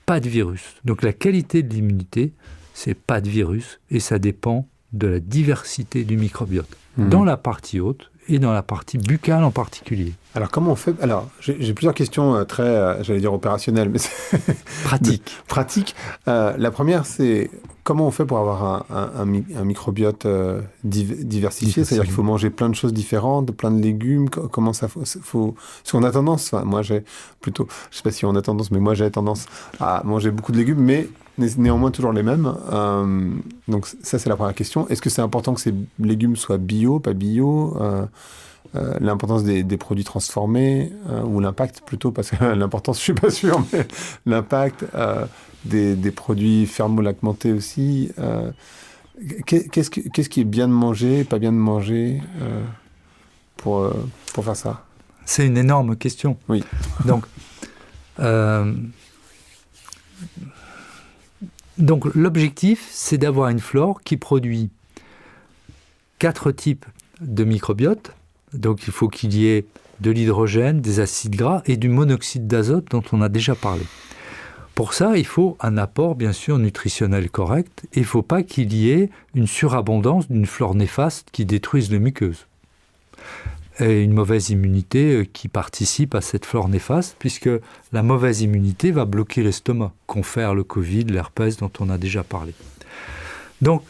pas de virus. Donc la qualité de l'immunité, c'est pas de virus, et ça dépend de la diversité du microbiote, dans la partie haute et dans la partie buccale en particulier. Alors, comment on fait? Alors, j'ai plusieurs questions très, j'allais dire opérationnelles, mais pratiques. La première, c'est comment on fait pour avoir un microbiote diversifié? C'est-à-dire qu'il faut manger plein de choses différentes, plein de légumes. Comment ça faut? Parce qu'on a tendance, moi j'ai plutôt, je sais pas si on a tendance, mais moi j'ai tendance à manger beaucoup de légumes, mais néanmoins toujours les mêmes. Donc ça, c'est la première question. Est-ce que c'est important que ces légumes soient bio, pas bio? l'importance des produits transformés, ou l'impact plutôt, parce que l'importance, je suis pas sûr, mais l'impact des produits fermo-lacmentés aussi. Qu'est-ce qui est bien de manger, pas bien de manger pour faire ça? C'est une énorme question. Oui. Donc l'objectif, c'est d'avoir une flore qui produit 4 types de microbiote. Donc il faut qu'il y ait de l'hydrogène, des acides gras et du monoxyde d'azote dont on a déjà parlé. Pour ça, il faut un apport, bien sûr, nutritionnel correct. Et il ne faut pas qu'il y ait une surabondance d'une flore néfaste qui détruise les muqueuses. Et une mauvaise immunité qui participe à cette flore néfaste, puisque la mauvaise immunité va bloquer l'estomac, confère le Covid, l'herpès dont on a déjà parlé. Donc,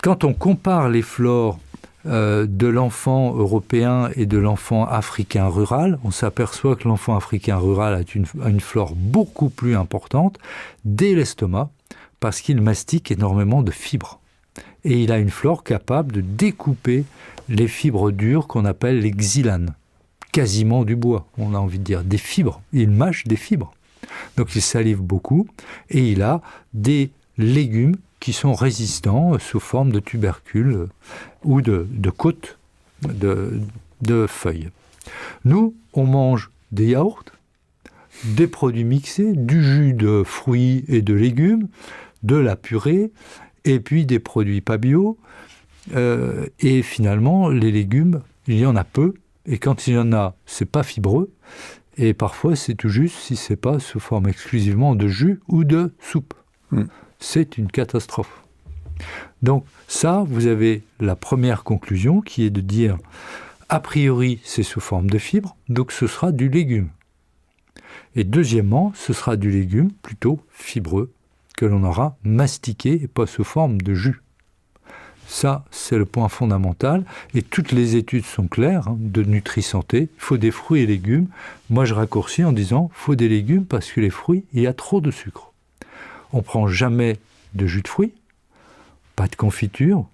quand on compare les flores de l'enfant européen et de l'enfant africain rural, on s'aperçoit que l'enfant africain rural a une flore beaucoup plus importante dès l'estomac, parce qu'il mastique énormément de fibres. Et il a une flore capable de découper les fibres dures qu'on appelle les xylanes, quasiment du bois, on a envie de dire, des fibres. Il mâche des fibres. Donc il salive beaucoup et il a des légumes qui sont résistants sous forme de tubercules ou de côtes de feuilles. Nous, on mange des yaourts, des produits mixés, du jus de fruits et de légumes, de la purée, et puis des produits pas bio. Et finalement, les légumes, il y en a peu, et quand il y en a, c'est pas fibreux, et parfois c'est tout juste si c'est pas sous forme exclusivement de jus ou de soupe. C'est une catastrophe. Donc ça, vous avez la première conclusion qui est de dire, a priori, c'est sous forme de fibres, donc ce sera du légume. Et deuxièmement, ce sera du légume plutôt fibreux, que l'on aura mastiqué et pas sous forme de jus. Ça, c'est le point fondamental. Et toutes les études sont claires, de Nutri-Santé. Il faut des fruits et légumes. Moi, je raccourcis en disant, il faut des légumes parce que les fruits, il y a trop de sucre. On ne prend jamais de jus de fruits, pas de confiture,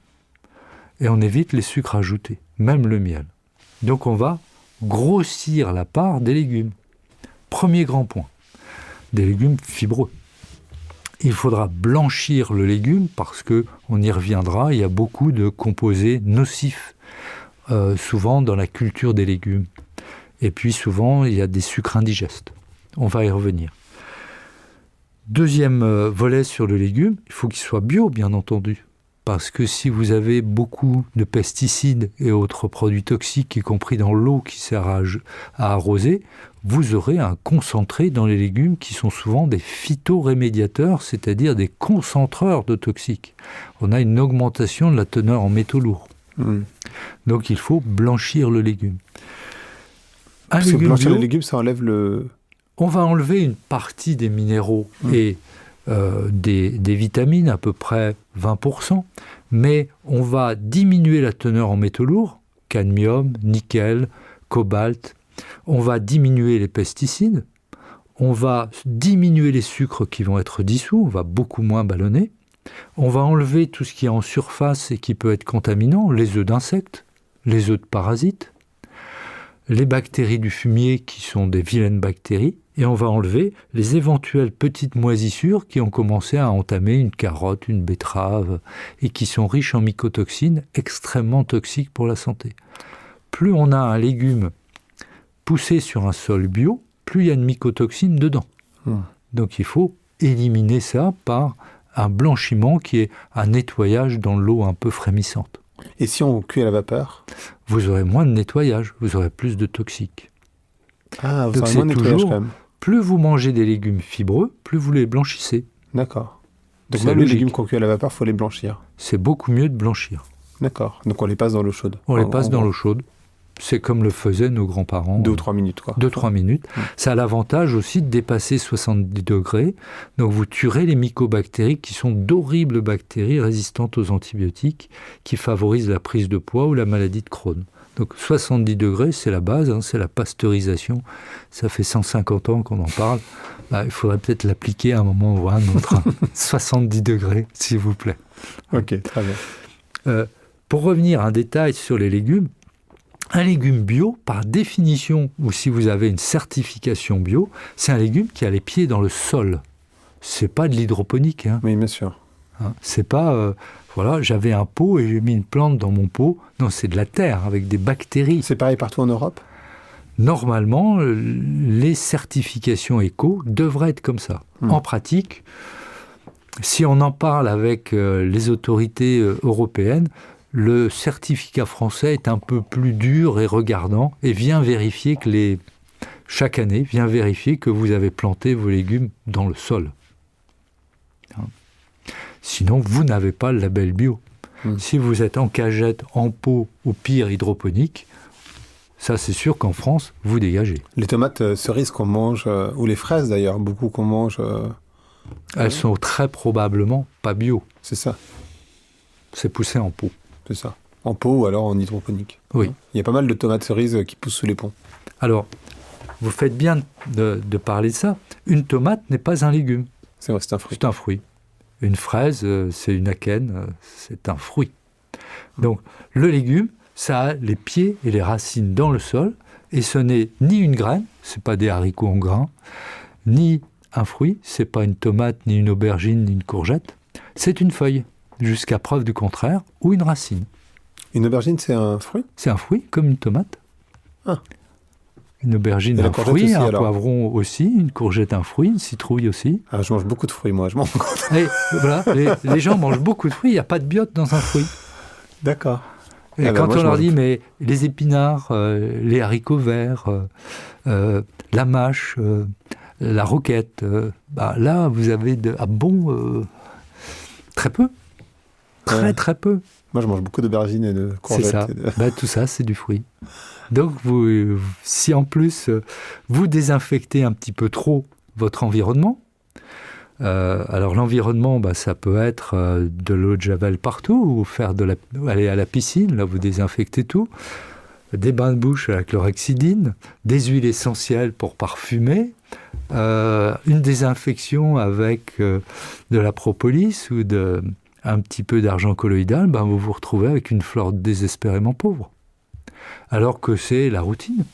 et on évite les sucres ajoutés, même le miel. Donc, on va grossir la part des légumes. Premier grand point, des légumes fibreux. Il faudra blanchir le légume parce qu'on y reviendra, il y a beaucoup de composés nocifs, souvent dans la culture des légumes. Et puis souvent, il y a des sucres indigestes. On va y revenir. Deuxième volet sur le légume, il faut qu'il soit bio, bien entendu. Parce que si vous avez beaucoup de pesticides et autres produits toxiques, y compris dans l'eau qui sert à arroser, vous aurez un concentré dans les légumes qui sont souvent des phytorémédiateurs, c'est-à-dire des concentreurs de toxiques. On a une augmentation de la teneur en métaux lourds. Donc il faut blanchir le légume. Parce que blanchir le légume, ça enlève le... On va enlever une partie des minéraux et des vitamines, à peu près 20%, mais on va diminuer la teneur en métaux lourds, cadmium, nickel, cobalt. On va diminuer les pesticides, on va diminuer les sucres qui vont être dissous, on va beaucoup moins ballonner. On va enlever tout ce qui est en surface et qui peut être contaminant, les œufs d'insectes, les œufs de parasites, les bactéries du fumier qui sont des vilaines bactéries, et on va enlever les éventuelles petites moisissures qui ont commencé à entamer une carotte, une betterave, et qui sont riches en mycotoxines extrêmement toxiques pour la santé. Plus on a un légume poussé sur un sol bio, plus il y a de mycotoxines dedans. Donc il faut éliminer ça par un blanchiment qui est un nettoyage dans l'eau un peu frémissante. Et si on cuit à la vapeur ? Vous aurez moins de nettoyage, vous aurez plus de toxiques. Ah, vous aurez moins de nettoyage quand même. Plus vous mangez des légumes fibreux, plus vous les blanchissez. D'accord. Donc même les légumes qu'on cuit à la vapeur, il faut les blanchir. C'est beaucoup mieux de blanchir. D'accord. Donc on les passe dans l'eau chaude. On les passe dans l'eau chaude. C'est comme le faisaient nos grands-parents. 2 ou 3 minutes, quoi. 2-3 minutes. Ça a l'avantage aussi de dépasser 70 degrés. Donc vous tuerez les mycobactéries qui sont d'horribles bactéries résistantes aux antibiotiques qui favorisent la prise de poids ou la maladie de Crohn. Donc 70 degrés, c'est la base, c'est la pasteurisation. Ça fait 150 ans qu'on en parle. Il faudrait peut-être l'appliquer à un moment ou à un autre. 70 degrés, s'il vous plaît. Ok, très bien. Pour revenir à un détail sur les légumes, Un légume bio, par définition, ou si vous avez une certification bio, c'est un légume qui a les pieds dans le sol. C'est pas de l'hydroponique. Hein. Oui, bien sûr. Hein, c'est pas, voilà, j'avais un pot et j'ai mis une plante dans mon pot. Non, c'est de la terre avec des bactéries. C'est pareil partout en Europe ? Normalement, les certifications éco devraient être comme ça. En pratique, si on en parle avec les autorités européennes, le certificat français est un peu plus dur et regardant et vient vérifier que chaque année, vient vérifier que vous avez planté vos légumes dans le sol. Hein. Sinon, vous n'avez pas le label bio. Si vous êtes en cagette, en pot ou pire hydroponique, ça c'est sûr qu'en France, vous dégagez. Les tomates cerises qu'on mange, ou les fraises d'ailleurs, beaucoup qu'on mange... elles sont très probablement pas bio. C'est ça. C'est poussé en pot. C'est ça. En pot ou alors en hydroponique. Oui. Il y a pas mal de tomates cerises qui poussent sous les ponts. Alors, vous faites bien de parler de ça. Une tomate n'est pas un légume. C'est vrai, c'est un fruit. C'est un fruit. Une fraise, c'est une akène, c'est un fruit. Donc, le légume, ça a les pieds et les racines dans le sol, et ce n'est ni une graine, c'est pas des haricots en grains, ni un fruit, c'est pas une tomate, ni une aubergine, ni une courgette, c'est une feuille, jusqu'à preuve du contraire, ou une racine. Une aubergine, c'est un fruit ? C'est un fruit, comme une tomate. Ah. Une aubergine, un fruit, aussi, un alors. Poivron aussi, une courgette, un fruit, une citrouille aussi. Ah, je mange beaucoup de fruits, moi. Je mange beaucoup. Et voilà, les gens mangent beaucoup de fruits, il n'y a pas de biote dans un fruit. D'accord. Et quand on leur dit, mais les épinards, les haricots verts, la mâche, la roquette, là, vous avez très peu. Très peu. Moi, je mange beaucoup d'aubergines et de courgettes. C'est ça. Tout ça, c'est du fruit. Donc, si en plus, vous désinfectez un petit peu trop votre environnement, alors l'environnement, ça peut être de l'eau de javel partout, ou aller à la piscine, là vous désinfectez tout, des bains de bouche à la chlorhexidine, des huiles essentielles pour parfumer, une désinfection avec de la propolis ou un petit peu d'argent colloïdal, vous vous retrouvez avec une flore désespérément pauvre. Alors que c'est la routine.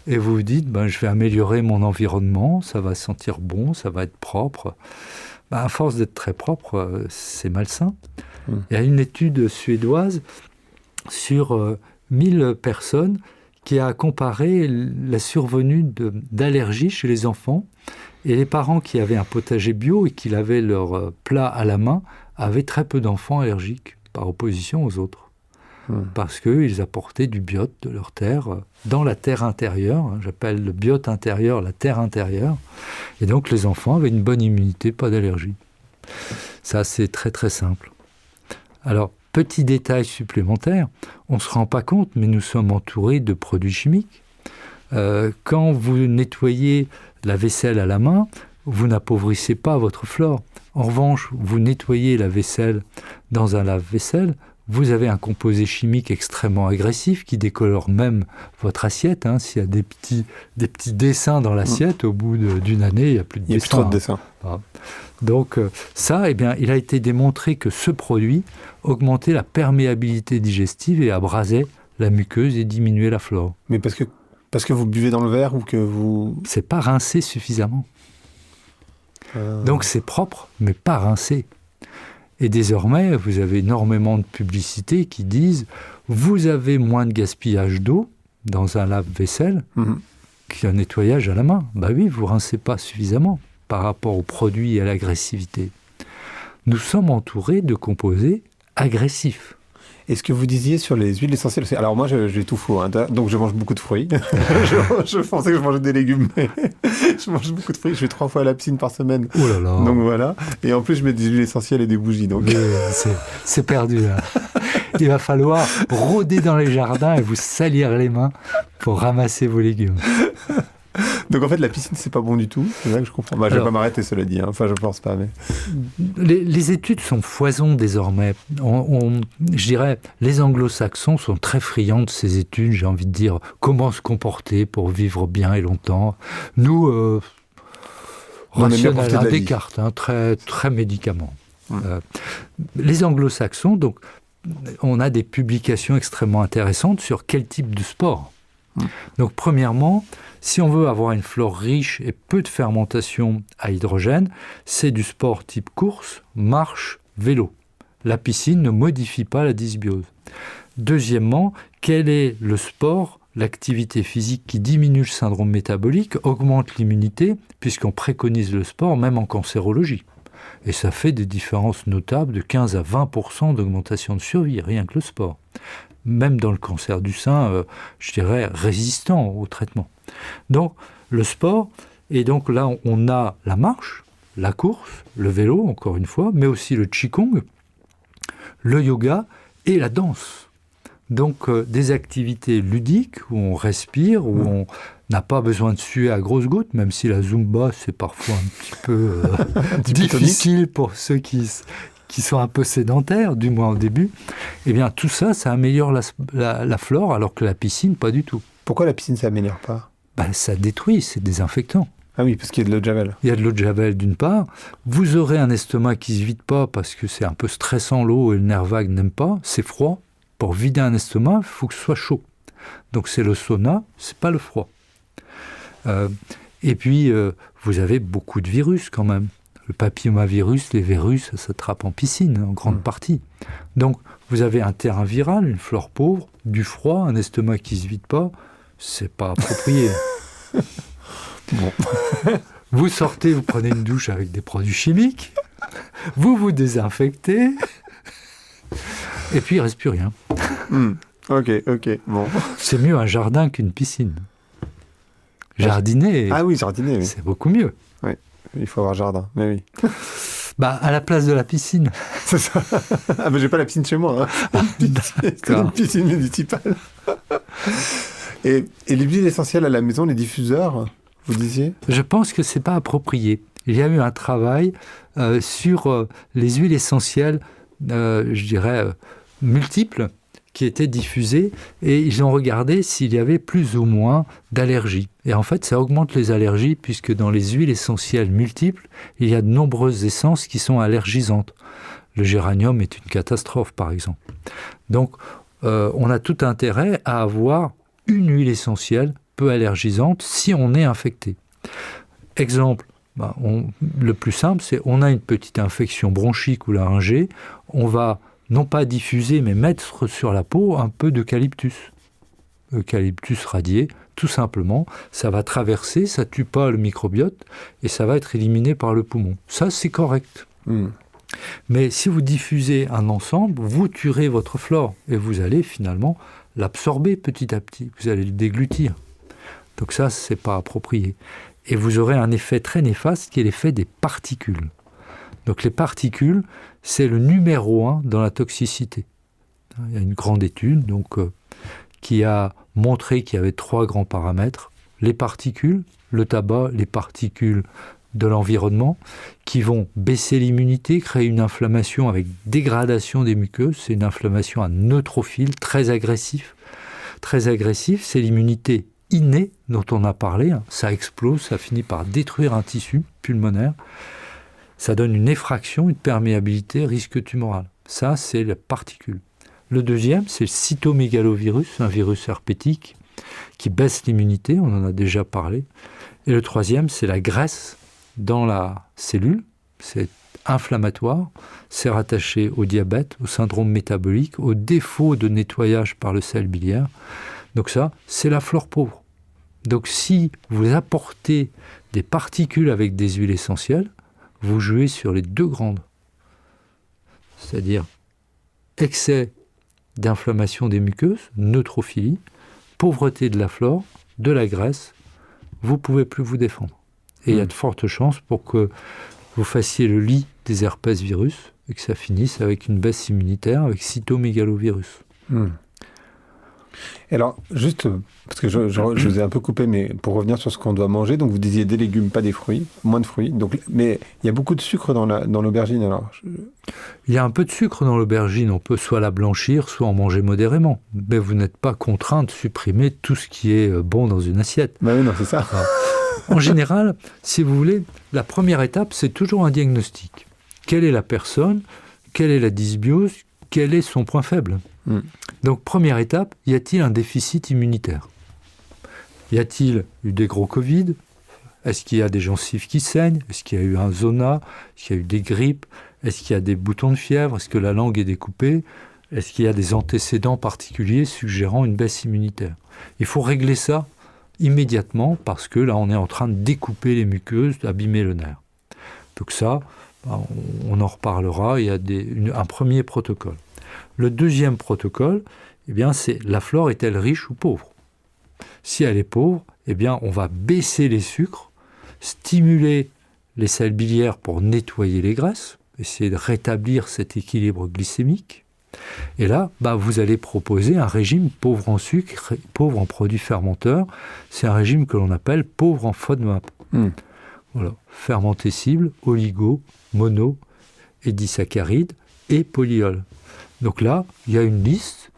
Et vous vous dites, je vais améliorer mon environnement, ça va sentir bon, ça va être propre. À force d'être très propre, c'est malsain. Il y a une étude suédoise sur 1000 personnes qui a comparé la survenue d'allergies chez les enfants, et les parents qui avaient un potager bio et qui lavaient leur plat à la main avaient très peu d'enfants allergiques par opposition aux autres. Parce qu'ils apportaient du biote de leur terre dans la terre intérieure. J'appelle le biote intérieur la terre intérieure. Et donc les enfants avaient une bonne immunité, pas d'allergie. Ça, c'est très très simple. Alors, petit détail supplémentaire, on ne se rend pas compte, mais nous sommes entourés de produits chimiques. Quand vous nettoyez la vaisselle à la main, vous n'appauvrissez pas votre flore. En revanche, vous nettoyez la vaisselle dans un lave-vaisselle, vous avez un composé chimique extrêmement agressif qui décolore même votre assiette. S'il y a des petits dessins dans l'assiette, au bout d'une année, il n'y a plus de dessins. Il n'y a plus trop de dessins. Donc ça, il a été démontré que ce produit augmentait la perméabilité digestive et abrasait la muqueuse et diminuait la flore. Mais parce que vous buvez dans le verre ou que vous... C'est pas rincé suffisamment. Donc c'est propre, mais pas rincé. Et désormais, vous avez énormément de publicités qui disent « Vous avez moins de gaspillage d'eau dans un lave-vaisselle qu'un nettoyage à la main. » Oui, vous ne rincez pas suffisamment par rapport aux produits et à l'agressivité. Nous sommes entourés de composés agressifs. Et ce que vous disiez sur les huiles essentielles, alors moi j'ai tout faux, donc je mange beaucoup de fruits. je pensais que je mangeais des légumes, mais je mange beaucoup de fruits. Je vais 3 fois à la piscine par semaine. Oh là là. Donc voilà. Et en plus je mets des huiles essentielles et des bougies. Donc c'est perdu là. Il va falloir rôder dans les jardins et vous salir les mains pour ramasser vos légumes. Donc en fait la piscine c'est pas bon du tout, c'est ça que je comprends. Je vais pas m'arrêter, cela dit, enfin je pense pas. Mais... Les études sont foison désormais. Je dirais, les anglo-saxons sont très friands de ces études, j'ai envie de dire, comment se comporter pour vivre bien et longtemps. Nous, rationnel à Descartes, très, très médicament. Les anglo-saxons, donc, on a des publications extrêmement intéressantes sur quel type de sport Donc, premièrement, si on veut avoir une flore riche et peu de fermentation à hydrogène, c'est du sport type course, marche, vélo. La piscine ne modifie pas la dysbiose. Deuxièmement, quel est le sport, l'activité physique qui diminue le syndrome métabolique, augmente l'immunité, puisqu'on préconise le sport même en cancérologie. Et ça fait des différences notables de 15 à 20% d'augmentation de survie, rien que le sport. Même dans le cancer du sein, je dirais, résistant au traitement. Donc, le sport, et donc là, on a la marche, la course, le vélo, encore une fois, mais aussi le qigong, le yoga et la danse. Donc, des activités ludiques où on respire, où on n'a pas besoin de suer à grosses gouttes, même si la Zumba, c'est parfois un petit peu difficile pour ceux qui sont un peu sédentaires, du moins au début. Eh bien, tout ça, ça améliore la flore, alors que la piscine, pas du tout. Pourquoi la piscine, ça améliore pas ? Ça détruit, c'est désinfectant. Ah oui, parce qu'il y a de l'eau de javel. Il y a de l'eau de javel d'une part. Vous aurez un estomac qui ne se vide pas parce que c'est un peu stressant l'eau et le nerf vague n'aime pas. C'est froid. Pour vider un estomac, il faut que ce soit chaud. Donc c'est le sauna, c'est pas le froid. Et puis, vous avez beaucoup de virus quand même. Le papillomavirus, les virus, ça s'attrape en piscine, en grande partie. Donc, vous avez un terrain viral, une flore pauvre, du froid, un estomac qui ne se vide pas. C'est pas approprié. Bon. Vous sortez, vous prenez une douche avec des produits chimiques, vous vous désinfectez, et puis il ne reste plus rien. Ok, bon. C'est mieux un jardin qu'une piscine. Jardiner, ah oui, jardiner, oui. C'est beaucoup mieux. Oui, il faut avoir jardin, mais oui. À la place de la piscine. C'est ça. Ah ben j'ai pas la piscine chez moi. C'est une piscine municipale. Et les huiles essentielles à la maison, les diffuseurs, vous disiez ? Je pense que c'est pas approprié. Il y a eu un travail sur les huiles essentielles, je dirais, multiples, qui étaient diffusées, et ils ont regardé s'il y avait plus ou moins d'allergies. Et en fait, ça augmente les allergies, puisque dans les huiles essentielles multiples, il y a de nombreuses essences qui sont allergisantes. Le géranium est une catastrophe, par exemple. Donc, on a tout intérêt à avoir une huile essentielle peu allergisante si on est infecté. Exemple, le plus simple, c'est on a une petite infection bronchique ou laryngée, on va non pas diffuser, mais mettre sur la peau un peu d'eucalyptus. Eucalyptus radié, tout simplement, ça va traverser, ça ne tue pas le microbiote, et ça va être éliminé par le poumon. Ça, c'est correct. Mais si vous diffusez un ensemble, vous tuerez votre flore, et vous allez finalement l'absorber petit à petit, vous allez le déglutir. Donc ça, ce n'est pas approprié. Et vous aurez un effet très néfaste qui est l'effet des particules. Donc les particules, c'est le numéro 1 dans la toxicité. Il y a une grande étude qui a montré qu'il y avait 3 grands paramètres. Les particules, le tabac, les particules de l'environnement, qui vont baisser l'immunité, créer une inflammation avec dégradation des muqueuses. C'est une inflammation à neutrophile, très agressif. Très agressif, c'est l'immunité innée dont on a parlé. Ça explose, ça finit par détruire un tissu pulmonaire. Ça donne une effraction, une perméabilité, risque tumoral. Ça, c'est la particule. Le deuxième, c'est le cytomégalovirus, un virus herpétique qui baisse l'immunité, on en a déjà parlé. Et le troisième, c'est la graisse dans la cellule. C'est inflammatoire, c'est rattaché au diabète, au syndrome métabolique, au défaut de nettoyage par le sel biliaire. Donc ça, c'est la flore pauvre. Donc si vous apportez des particules avec des huiles essentielles, vous jouez sur les 2 grandes. C'est-à-dire excès d'inflammation des muqueuses, neutrophilie, pauvreté de la flore, de la graisse, vous ne pouvez plus vous défendre. Et il y a de fortes chances pour que vous fassiez le lit des herpès virus et que ça finisse avec une baisse immunitaire, avec cytomégalovirus. Et alors, juste, parce que je vous ai un peu coupé, mais pour revenir sur ce qu'on doit manger, donc vous disiez des légumes, pas des fruits, moins de fruits, donc, mais il y a beaucoup de sucre dans l'aubergine, alors Il y a un peu de sucre dans l'aubergine, on peut soit la blanchir, soit en manger modérément, mais vous n'êtes pas contraint de supprimer tout ce qui est bon dans une assiette. Oui, non, c'est ça. En général, si vous voulez, la première étape, c'est toujours un diagnostic. Quelle est la personne ? Quelle est la dysbiose ? Quel est son point faible ? Donc, première étape, y a-t-il un déficit immunitaire ? Y a-t-il eu des gros Covid ? Est-ce qu'il y a des gencives qui saignent ? Est-ce qu'il y a eu un zona ? Est-ce qu'il y a eu des grippes ? Est-ce qu'il y a des boutons de fièvre ? Est-ce que la langue est découpée ? Est-ce qu'il y a des antécédents particuliers suggérant une baisse immunitaire ? Il faut régler ça immédiatement parce que là, on est en train de découper les muqueuses, d'abîmer le nerf. Donc ça, on en reparlera. Il y a un premier protocole. Le deuxième protocole, eh bien, c'est la flore est-elle riche ou pauvre ? Si elle est pauvre, eh bien, on va baisser les sucres, stimuler les sels biliaires pour nettoyer les graisses, essayer de rétablir cet équilibre glycémique. Et là, vous allez proposer un régime pauvre en sucre, pauvre en produits fermenteurs. C'est un régime que l'on appelle pauvre en FODMAP. Voilà. Fermentés cibles, oligo, mono et disaccharides et polyols. Donc là, il y a une liste.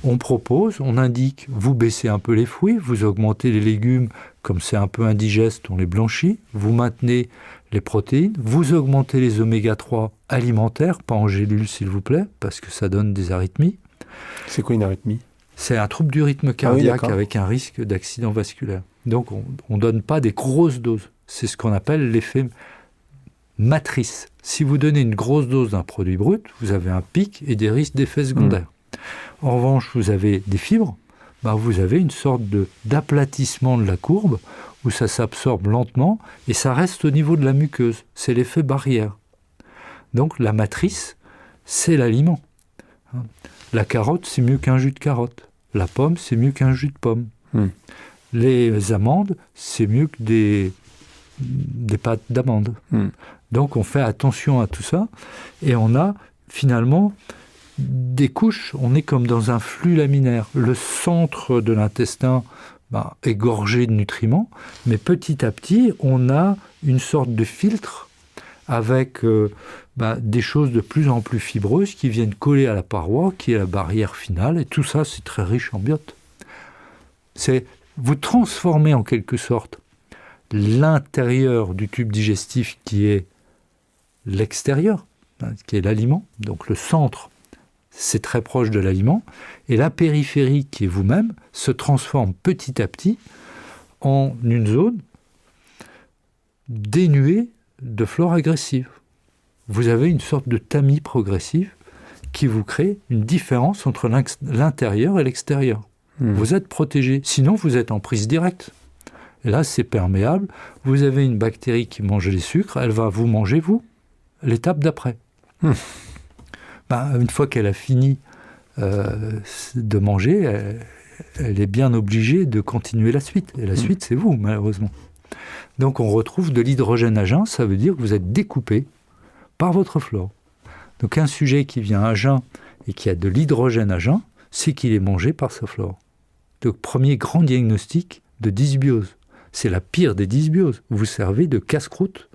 On propose, on indique, vous baissez un peu les fruits, vous augmentez les légumes, comme c'est un peu indigeste, on les blanchit, vous maintenez les protéines, vous augmentez les oméga 3 alimentaires, pas en gélules s'il vous plaît, parce que ça donne des arythmies. C'est quoi une arythmie ? C'est un trouble du rythme cardiaque avec un risque d'accident vasculaire. Donc on ne donne pas des grosses doses. C'est ce qu'on appelle l'effet matrice. Si vous donnez une grosse dose d'un produit brut, vous avez un pic et des risques d'effets secondaires. En revanche, vous avez des fibres, vous avez une sorte d'aplatissement de la courbe où ça s'absorbe lentement et ça reste au niveau de la muqueuse. C'est l'effet barrière. Donc la matrice, c'est l'aliment. La carotte, c'est mieux qu'un jus de carotte. La pomme, c'est mieux qu'un jus de pomme. Les amandes, c'est mieux que des pâtes d'amandes. Donc on fait attention à tout ça et on a finalement des couches, on est comme dans un flux laminaire. Le centre de l'intestin est gorgé de nutriments, mais petit à petit, on a une sorte de filtre avec des choses de plus en plus fibreuses qui viennent coller à la paroi, qui est la barrière finale, et tout ça, c'est très riche en biote. Vous transformez en quelque sorte l'intérieur du tube digestif qui est l'extérieur, qui est l'aliment, donc le centre, c'est très proche de l'aliment, et la périphérie, qui est vous-même, se transforme petit à petit en une zone dénuée de flore agressive. Vous avez une sorte de tamis progressive qui vous crée une différence entre l'intérieur et l'extérieur. Vous êtes protégé, sinon vous êtes en prise directe. Et là, c'est perméable. Vous avez une bactérie qui mange les sucres, elle va vous manger, vous, l'étape d'après. Une fois qu'elle a fini de manger, elle est bien obligée de continuer la suite. Et la suite, c'est vous, malheureusement. Donc, on retrouve de l'hydrogène à jeun, ça veut dire que vous êtes découpé par votre flore. Donc, un sujet qui vient à jeun et qui a de l'hydrogène à jeun, c'est qu'il est mangé par sa flore. Donc, premier grand diagnostic de dysbiose. C'est la pire des dysbioses. Vous servez de casse-croûte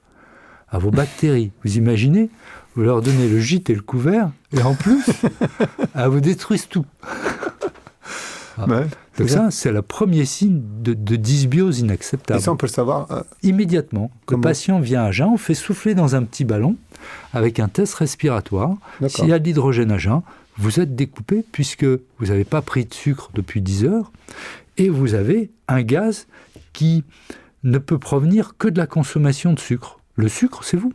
à vos bactéries. Vous imaginez ? Vous leur donnez le gîte et le couvert, et en plus, elles vous détruisent tout. Donc ça, c'est le premier signe de dysbiose inacceptable. Et ça, on peut le savoir immédiatement. Le patient vient à jeun, on fait souffler dans un petit ballon avec un test respiratoire. S'il y a de l'hydrogène à jeun, vous êtes découpé puisque vous n'avez pas pris de sucre depuis 10 heures et vous avez un gaz qui ne peut provenir que de la consommation de sucre. Le sucre, c'est vous.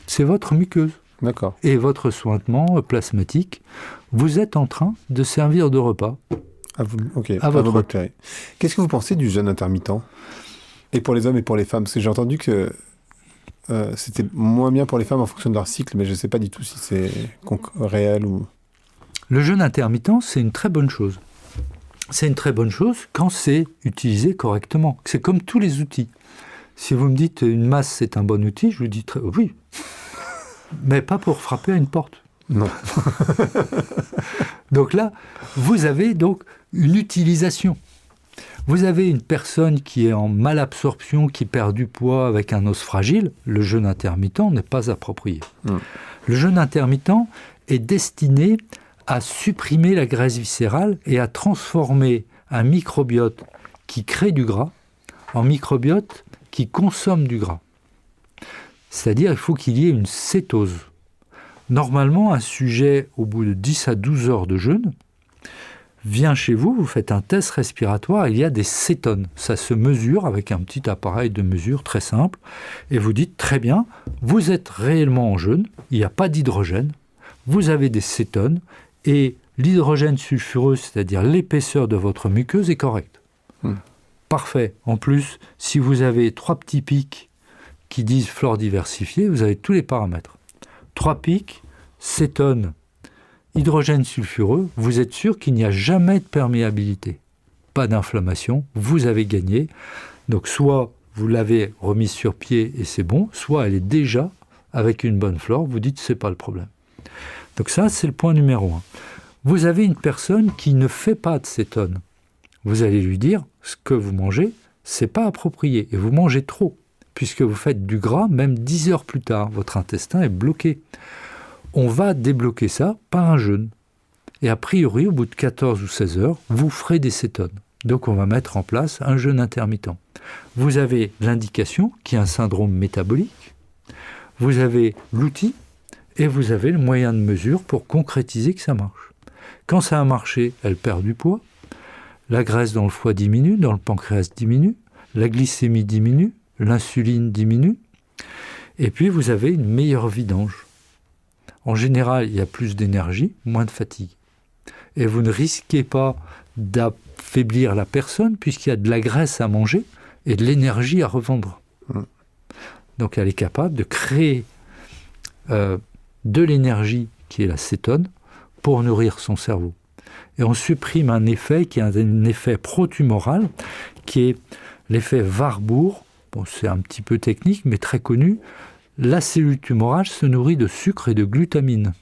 C'est votre muqueuse. D'accord. Et votre sointement plasmatique. Vous êtes en train de servir de repas à vos bactéries. Qu'est-ce que vous pensez du jeûne intermittent ? Et pour les hommes et pour les femmes ? Parce que j'ai entendu que c'était moins bien pour les femmes en fonction de leur cycle, mais je ne sais pas du tout si c'est réel ou... Le jeûne intermittent, c'est une très bonne chose. C'est une très bonne chose quand c'est utilisé correctement. C'est comme tous les outils. Si vous me dites une masse, c'est un bon outil, je vous dis oui. Mais pas pour frapper à une porte. Non. Donc là, vous avez donc une utilisation. Vous avez une personne qui est en malabsorption, qui perd du poids avec un os fragile, le jeûne intermittent n'est pas approprié. Le jeûne intermittent est destiné à supprimer la graisse viscérale et à transformer un microbiote qui crée du gras en microbiote qui consomme du gras. C'est-à-dire, il faut qu'il y ait une cétose. Normalement, un sujet, au bout de 10 à 12 heures de jeûne, vient chez vous, vous faites un test respiratoire, il y a des cétones. Ça se mesure avec un petit appareil de mesure très simple. Et vous dites, très bien, vous êtes réellement en jeûne, il n'y a pas d'hydrogène, vous avez des cétones, et l'hydrogène sulfureux, c'est-à-dire l'épaisseur de votre muqueuse, est correcte. Parfait. En plus, si vous avez 3 petits pics qui disent flore diversifiée, vous avez tous les paramètres. 3 pics, cétones, hydrogène sulfureux, vous êtes sûr qu'il n'y a jamais de perméabilité. Pas d'inflammation, vous avez gagné. Donc soit vous l'avez remise sur pied et c'est bon, soit elle est déjà avec une bonne flore, vous dites c'est pas le problème. Donc ça, c'est le point numéro 1. Vous avez une personne qui ne fait pas de cétone. Vous allez lui dire, ce que vous mangez, c'est pas approprié et vous mangez trop, puisque vous faites du gras même 10 heures plus tard. Votre intestin est bloqué. On va débloquer ça par un jeûne. Et a priori, au bout de 14 ou 16 heures, vous ferez des cétones. Donc on va mettre en place un jeûne intermittent. Vous avez l'indication qui est un syndrome métabolique, vous avez l'outil et vous avez le moyen de mesure pour concrétiser que ça marche. Quand ça a marché, elle perd du poids, la graisse dans le foie diminue, dans le pancréas diminue, la glycémie diminue, l'insuline diminue, et puis vous avez une meilleure vidange. En général, il y a plus d'énergie, moins de fatigue. Et vous ne risquez pas d'affaiblir la personne puisqu'il y a de la graisse à manger et de l'énergie à revendre. Donc elle est capable de créer de l'énergie qui est la cétone pour nourrir son cerveau. Et on supprime un effet qui est un effet protumoral qui est l'effet Warburg. Bon, c'est un petit peu technique mais très connu. La cellule tumorale se nourrit de sucre et de glutamine.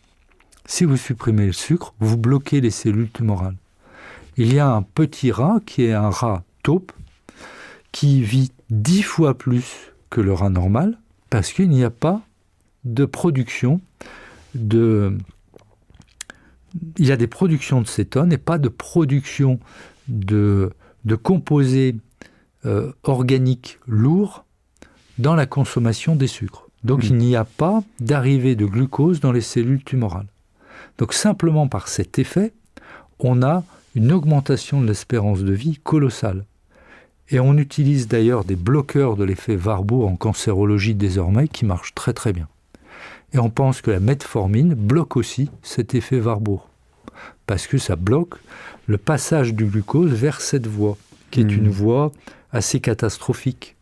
Si vous supprimez le sucre, vous bloquez les cellules tumorales. Il y a un petit rat qui est un rat taupe qui vit 10 fois plus que le rat normal parce qu'il n'y a pas de production de... Il y a des productions de cétone et pas de production de composés organiques lourds dans la consommation des sucres. Donc il n'y a pas d'arrivée de glucose dans les cellules tumorales. Donc simplement par cet effet, on a une augmentation de l'espérance de vie colossale. Et on utilise d'ailleurs des bloqueurs de l'effet Warburg en cancérologie désormais qui marchent très très bien. Et on pense que la metformine bloque aussi cet effet Warburg. Parce que ça bloque le passage du glucose vers cette voie, qui est une voie assez catastrophique.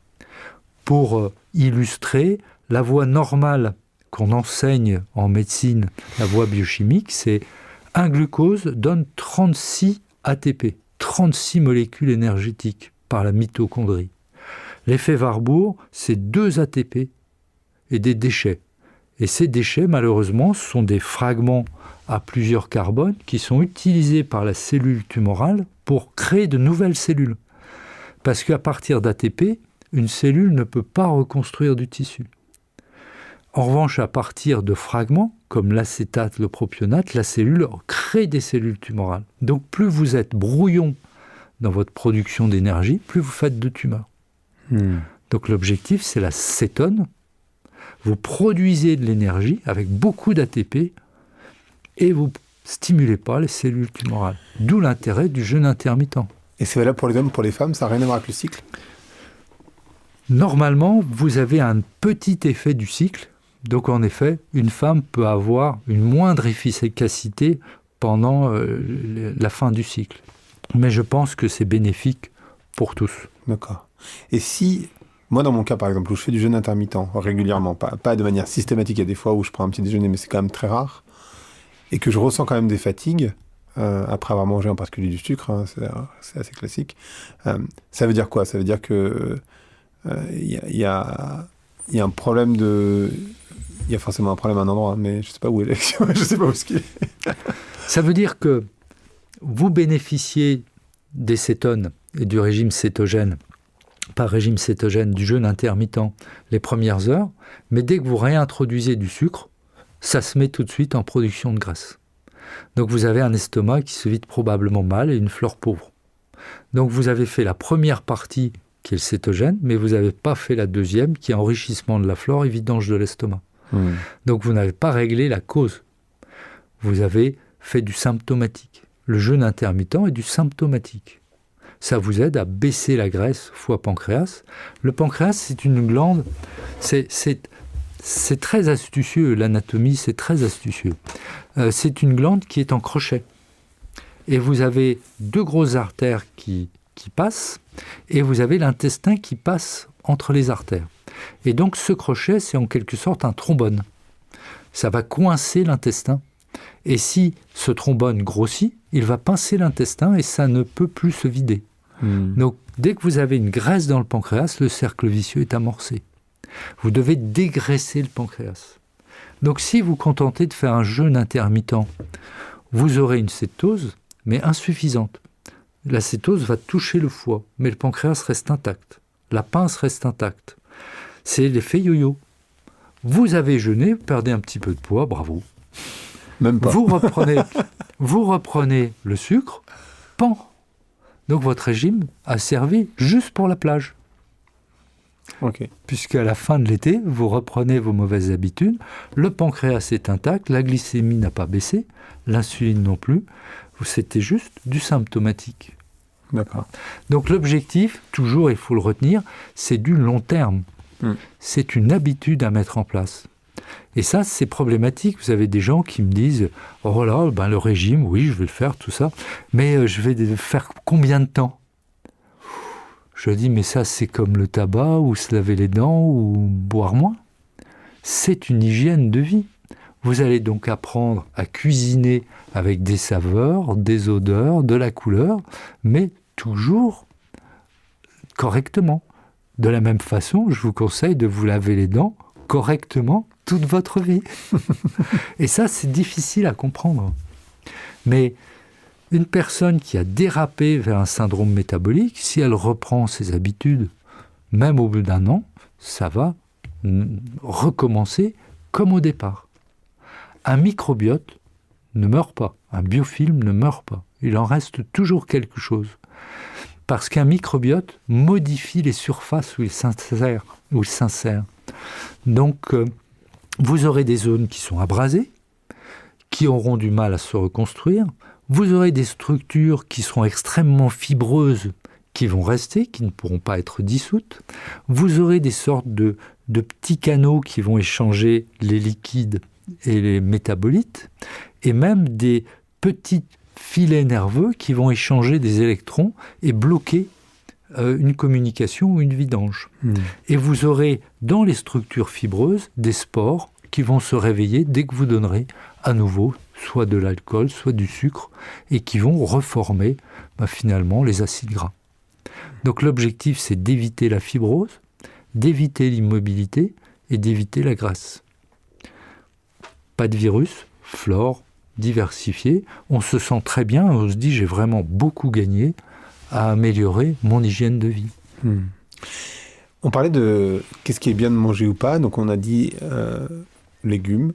Pour illustrer, la voie normale qu'on enseigne en médecine, la voie biochimique, c'est un glucose donne 36 ATP, 36 molécules énergétiques par la mitochondrie. L'effet Warburg, c'est 2 ATP et des déchets. Et ces déchets, malheureusement, sont des fragments à plusieurs carbones qui sont utilisés par la cellule tumorale pour créer de nouvelles cellules. Parce qu'à partir d'ATP, une cellule ne peut pas reconstruire du tissu. En revanche, à partir de fragments, comme l'acétate, le propionate, la cellule crée des cellules tumorales. Donc plus vous êtes brouillon dans votre production d'énergie, plus vous faites de tumeurs. Donc l'objectif, c'est la cétone. Vous produisez de l'énergie avec beaucoup d'ATP et vous ne stimulez pas les cellules tumorales. D'où l'intérêt du jeûne intermittent. Et c'est valable pour les hommes, pour les femmes, ça n'a rien à voir avec le cycle ? Normalement, vous avez un petit effet du cycle. Donc en effet, une femme peut avoir une moindre efficacité pendant la fin du cycle. Mais je pense que c'est bénéfique pour tous. D'accord. Et si, moi dans mon cas par exemple, où je fais du jeûne intermittent régulièrement, pas de manière systématique, il y a des fois où je prends un petit déjeuner, mais c'est quand même très rare, et que je ressens quand même des fatigues, après avoir mangé en particulier du sucre, c'est assez classique, ça veut dire quoi ? Ça veut dire que y a un problème de... Il y a forcément un problème à un endroit, mais je ne sais pas où est l'élection, je ne sais pas où est-ce qu'il est. Ça veut dire que vous bénéficiez des cétones et du régime cétogène, par régime cétogène, du jeûne intermittent les premières heures, mais dès que vous réintroduisez du sucre, ça se met tout de suite en production de graisse. Donc vous avez un estomac qui se vide probablement mal et une flore pauvre. Donc vous avez fait la première partie qui est le cétogène, mais vous n'avez pas fait la deuxième qui est enrichissement de la flore et vidange de l'estomac. Donc vous n'avez pas réglé la cause. Vous avez fait du symptomatique. le jeûne intermittent est du symptomatique. Ça vous aide à baisser la graisse foie pancréas. Le pancréas, c'est une glande, c'est très astucieux, l'anatomie, c'est très astucieux. C'est une glande qui est en crochet. Et vous avez 2 grosses artères qui passent, et vous avez l'intestin qui passe entre les artères. Et donc ce crochet, c'est en quelque sorte un trombone. Ça va coincer l'intestin. Et si ce trombone grossit, il va pincer l'intestin et ça ne peut plus se vider. Donc dès que vous avez une graisse dans le pancréas, le cercle vicieux est amorcé. Vous devez dégraisser le pancréas. Donc si vous contentez de faire un jeûne intermittent, vous aurez une cétose, mais insuffisante. La cétose va toucher le foie, mais le pancréas reste intact. La pince reste intacte. C'est l'effet yo-yo. Vous avez jeûné, vous perdez un petit peu de poids, bravo. Même pas. Vous reprenez le sucre, pan. Donc votre régime a servi juste pour la plage. Ok. Puisqu'à la fin de l'été, vous reprenez vos mauvaises habitudes, le pancréas est intact, la glycémie n'a pas baissé, l'insuline non plus, c'était juste du symptomatique. D'accord. Donc l'objectif, toujours il faut le retenir, c'est du long terme. C'est une habitude à mettre en place. Et ça, c'est problématique. Vous avez des gens qui me disent « Oh là, ben le régime, oui, je vais le faire, tout ça, mais je vais le faire combien de temps ?» Je dis « Mais ça, c'est comme le tabac, ou se laver les dents, ou boire moins. » C'est une hygiène de vie. Vous allez donc apprendre à cuisiner avec des saveurs, des odeurs, de la couleur, mais toujours correctement. De la même façon, je vous conseille de vous laver les dents correctement toute votre vie. Et ça, c'est difficile à comprendre. Mais une personne qui a dérapé vers un syndrome métabolique, si elle reprend ses habitudes, même au bout d'1 an, ça va recommencer comme au départ. Un microbiote ne meurt pas, un biofilm ne meurt pas. Il en reste toujours quelque chose. Parce qu'un microbiote modifie les surfaces où il s'insère. Donc, vous aurez des zones qui sont abrasées, qui auront du mal à se reconstruire. Vous aurez des structures qui seront extrêmement fibreuses, qui vont rester, qui ne pourront pas être dissoutes. Vous aurez des sortes de petits canaux qui vont échanger les liquides et les métabolites, et même des petits filets nerveux qui vont échanger des électrons et bloquer une communication ou une vidange. Et vous aurez dans les structures fibreuses des spores qui vont se réveiller dès que vous donnerez à nouveau soit de l'alcool, soit du sucre, et qui vont reformer finalement les acides gras. Donc l'objectif, c'est d'éviter la fibrose, d'éviter l'immobilité et d'éviter la graisse. Pas de virus, flore, diversifié, on se sent très bien, on se dit j'ai vraiment beaucoup gagné à améliorer mon hygiène de vie. On parlait de qu'est-ce qui est bien de manger ou pas, donc on a dit légumes,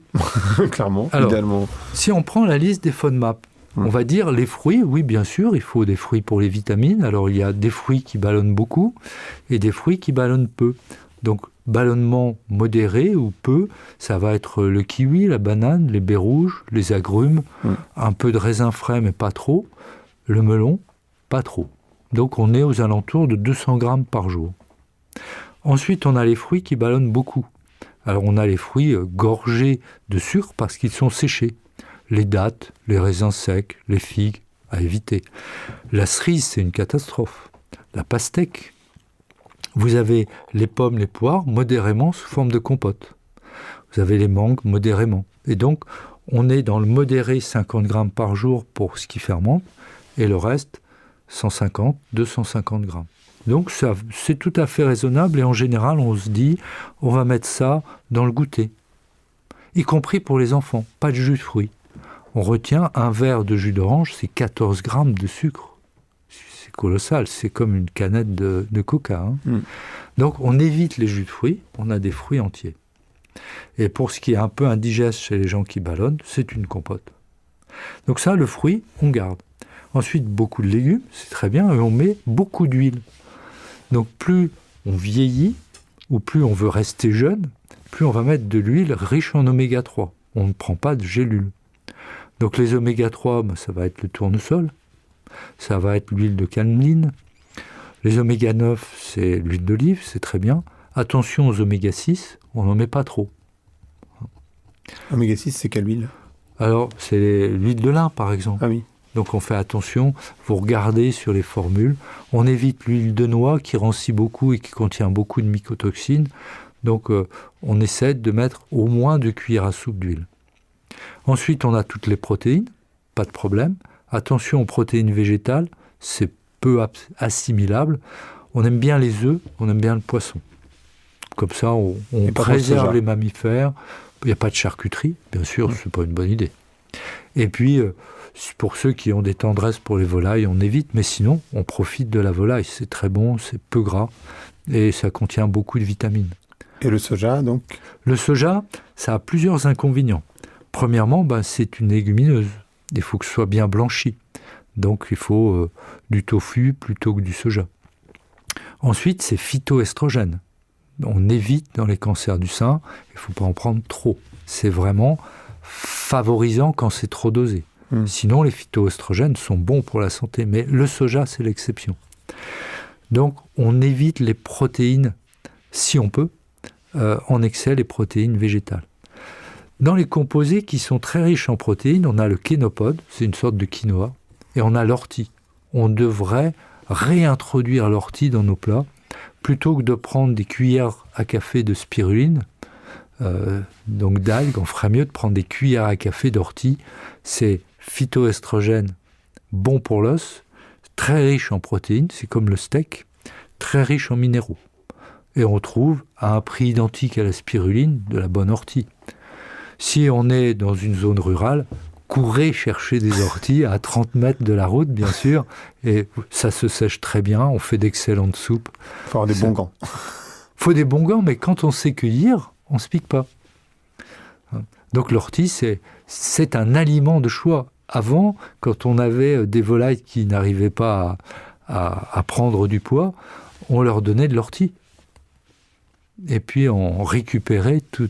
clairement, alors, idéalement. Si on prend la liste des FODMAP, on va dire les fruits, oui bien sûr, il faut des fruits pour les vitamines, alors il y a des fruits qui ballonnent beaucoup et des fruits qui ballonnent peu. Donc ballonnement modéré ou peu, ça va être le kiwi, la banane, les baies rouges, les agrumes, un peu de raisin frais mais pas trop, le melon, pas trop. Donc on est aux alentours de 200 grammes par jour. Ensuite on a les fruits qui ballonnent beaucoup. Alors on a les fruits gorgés de sucre parce qu'ils sont séchés. Les dattes, les raisins secs, les figues, à éviter. La cerise, c'est une catastrophe. La pastèque. Vous avez les pommes, les poires, modérément sous forme de compote. Vous avez les mangues, modérément. Et donc, on est dans le modéré 50 grammes par jour pour ce qui fermente, et le reste, 150, 250 grammes. Donc, ça, c'est tout à fait raisonnable, et en général, on se dit, on va mettre ça dans le goûter. Y compris pour les enfants, pas de jus de fruits. On retient un verre de jus d'orange, c'est 14 grammes de sucre. C'est colossal, c'est comme une canette de coca. Donc on évite les jus de fruits, on a des fruits entiers. Et pour ce qui est un peu indigeste chez les gens qui ballonnent, c'est une compote. Donc ça, le fruit, on garde. Ensuite, beaucoup de légumes, c'est très bien, et on met beaucoup d'huile. Donc plus on vieillit, ou plus on veut rester jeune, plus on va mettre de l'huile riche en oméga 3. On ne prend pas de gélules. Donc les oméga 3, ça va être le tournesol, ça va être l'huile de cameline. Les oméga 9, c'est l'huile d'olive, c'est très bien. Attention aux oméga 6, on n'en met pas trop. Oméga 6, c'est quelle huile? Alors, c'est l'huile de lin, par exemple. Ah oui. Donc on fait attention, vous regardez sur les formules. On évite l'huile de noix qui rancit beaucoup et qui contient beaucoup de mycotoxines. Donc on essaie de mettre au moins 2 cuillères à soupe d'huile. Ensuite, on a toutes les protéines, pas de problème. Attention aux protéines végétales, c'est peu assimilable. On aime bien les œufs, on aime bien le poisson. Comme ça, on préserve les mammifères. Il n'y a pas de charcuterie, bien sûr, c'est pas une bonne idée. Et puis, pour ceux qui ont des tendresses pour les volailles, on évite, mais sinon, on profite de la volaille. C'est très bon, c'est peu gras, et ça contient beaucoup de vitamines. Et le soja, donc? Le soja, ça a plusieurs inconvénients. Premièrement, c'est une légumineuse. Il faut que ce soit bien blanchi. Donc, il faut du tofu plutôt que du soja. Ensuite, c'est phytoestrogène. On évite dans les cancers du sein, il ne faut pas en prendre trop. C'est vraiment favorisant quand c'est trop dosé. Sinon, les phytoestrogènes sont bons pour la santé, mais le soja, c'est l'exception. Donc, on évite les protéines, si on peut, en excès, les protéines végétales. Dans les composés qui sont très riches en protéines, on a le kénopode, c'est une sorte de quinoa, et on a l'ortie. On devrait réintroduire l'ortie dans nos plats, plutôt que de prendre des cuillères à café de spiruline, donc d'algues, on ferait mieux de prendre des cuillères à café d'ortie. C'est phytoestrogène, bon pour l'os, très riche en protéines, c'est comme le steak, très riche en minéraux. Et on trouve à un prix identique à la spiruline de la bonne ortie. Si on est dans une zone rurale, courez chercher des orties à 30 mètres de la route, bien sûr, et ça se sèche très bien, on fait d'excellentes soupes. Il faut avoir des bons gants. Il faut des bons gants, mais quand on sait cueillir, on ne se pique pas. Donc l'ortie, c'est un aliment de choix. Avant, quand on avait des volailles qui n'arrivaient pas à prendre du poids, on leur donnait de l'ortie. Et puis on récupérait tout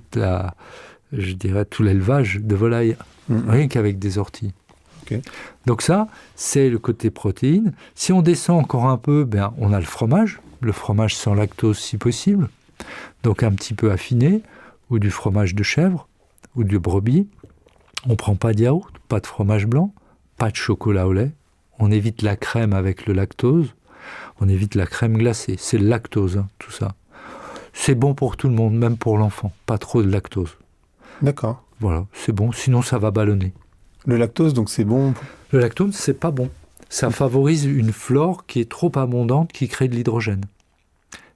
l'élevage de volailles, rien qu'avec des orties. Okay. Donc ça, c'est le côté protéines. Si on descend encore un peu, on a le fromage sans lactose si possible, donc un petit peu affiné, ou du fromage de chèvre, ou de brebis. On ne prend pas de yaourt, pas de fromage blanc, pas de chocolat au lait. On évite la crème avec le lactose, on évite la crème glacée. C'est le lactose, tout ça. C'est bon pour tout le monde, même pour l'enfant. Pas trop de lactose. D'accord. Voilà, c'est bon, sinon ça va ballonner. Le lactose, donc c'est bon? Le lactose, c'est pas bon. Ça favorise une flore qui est trop abondante, qui crée de l'hydrogène.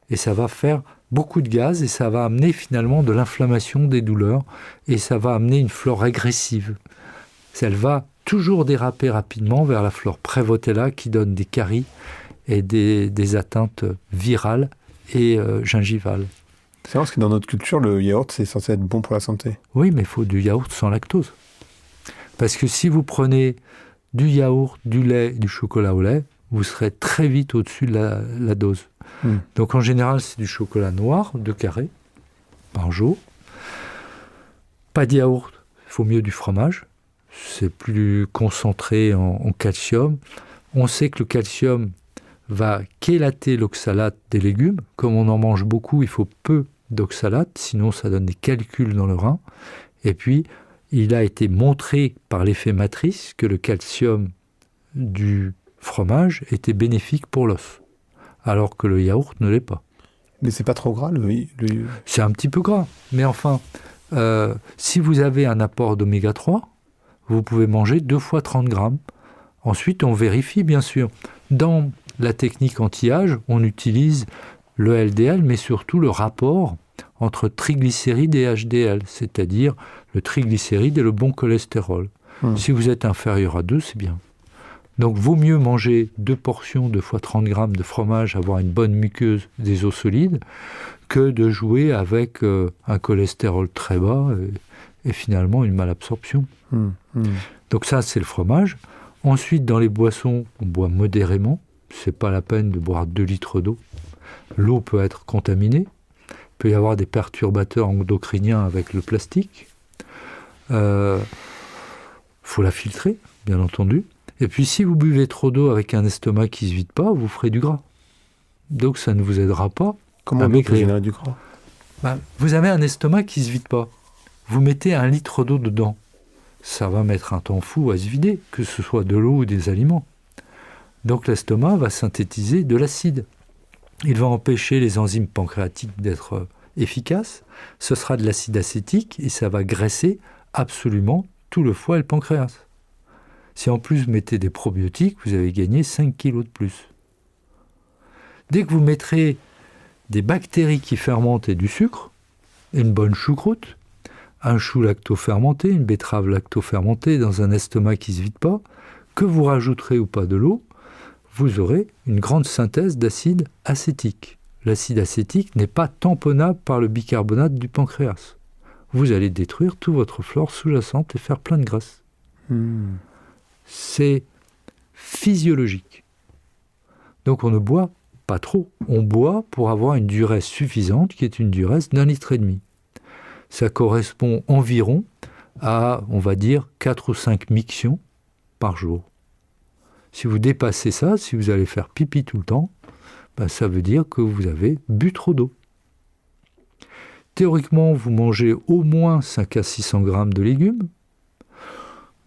Et ça va faire beaucoup de gaz, et ça va amener finalement de l'inflammation, des douleurs, et ça va amener une flore agressive. Elle va toujours déraper rapidement vers la flore Prevotella, qui donne des caries et des atteintes virales et gingivales. C'est vrai, parce que dans notre culture, le yaourt, c'est censé être bon pour la santé. Oui, mais il faut du yaourt sans lactose. Parce que si vous prenez du yaourt, du lait, du chocolat au lait, vous serez très vite au-dessus de la dose. Donc en général, c'est du chocolat noir, 2 carrés, par jour. Pas de yaourt, il faut mieux du fromage. C'est plus concentré en calcium. On sait que le calcium va chélater l'oxalate des légumes. Comme on en mange beaucoup, il faut peu d'oxalate, sinon ça donne des calculs dans le rein. Et puis, il a été montré par l'effet matrice que le calcium du fromage était bénéfique pour l'os, alors que le yaourt ne l'est pas. Mais c'est pas trop gras, C'est un petit peu gras, mais enfin, si vous avez un apport d'oméga 3, vous pouvez manger 2 fois 30 grammes. Ensuite, on vérifie, bien sûr. Dans la technique anti-âge, on utilise le LDL, mais surtout le rapport entre triglycérides et HDL, c'est-à-dire le triglycéride et le bon cholestérol. Si vous êtes inférieur à 2, c'est bien. Donc, vaut mieux manger 2 portions, 2 fois 30 grammes de fromage, avoir une bonne muqueuse, des os solides, que de jouer avec un cholestérol très bas et finalement une malabsorption. Donc ça, c'est le fromage. Ensuite, dans les boissons, on boit modérément. C'est pas la peine de boire 2 litres d'eau. L'eau peut être contaminée. Il peut y avoir des perturbateurs endocriniens avec le plastique. faut la filtrer, bien entendu. Et puis, si vous buvez trop d'eau avec un estomac qui ne se vide pas, vous ferez du gras. Donc, ça ne vous aidera pas Comment à on peut maigrir. générer du gras? Vous avez un estomac qui ne se vide pas. Vous mettez 1 litre d'eau dedans. Ça va mettre un temps fou à se vider, que ce soit de l'eau ou des aliments. Donc, l'estomac va synthétiser de l'acide. Il va empêcher les enzymes pancréatiques d'être efficaces. Ce sera de l'acide acétique et ça va graisser absolument tout le foie et le pancréas. Si en plus vous mettez des probiotiques, vous avez gagné 5 kilos de plus. Dès que vous mettrez des bactéries qui fermentent et du sucre, et une bonne choucroute, un chou lacto-fermenté, une betterave lacto-fermentée dans un estomac qui ne se vide pas, que vous rajouterez ou pas de l'eau, vous aurez une grande synthèse d'acide acétique. L'acide acétique n'est pas tamponnable par le bicarbonate du pancréas. Vous allez détruire toute votre flore sous-jacente et faire plein de graisse. C'est physiologique. Donc on ne boit pas trop. On boit pour avoir une durée suffisante, qui est une durée d'1,5 litre. Ça correspond environ à, on va dire, 4 ou 5 mictions par jour. Si vous dépassez ça, si vous allez faire pipi tout le temps, ça veut dire que vous avez bu trop d'eau. Théoriquement, vous mangez au moins 5 à 600 grammes de légumes,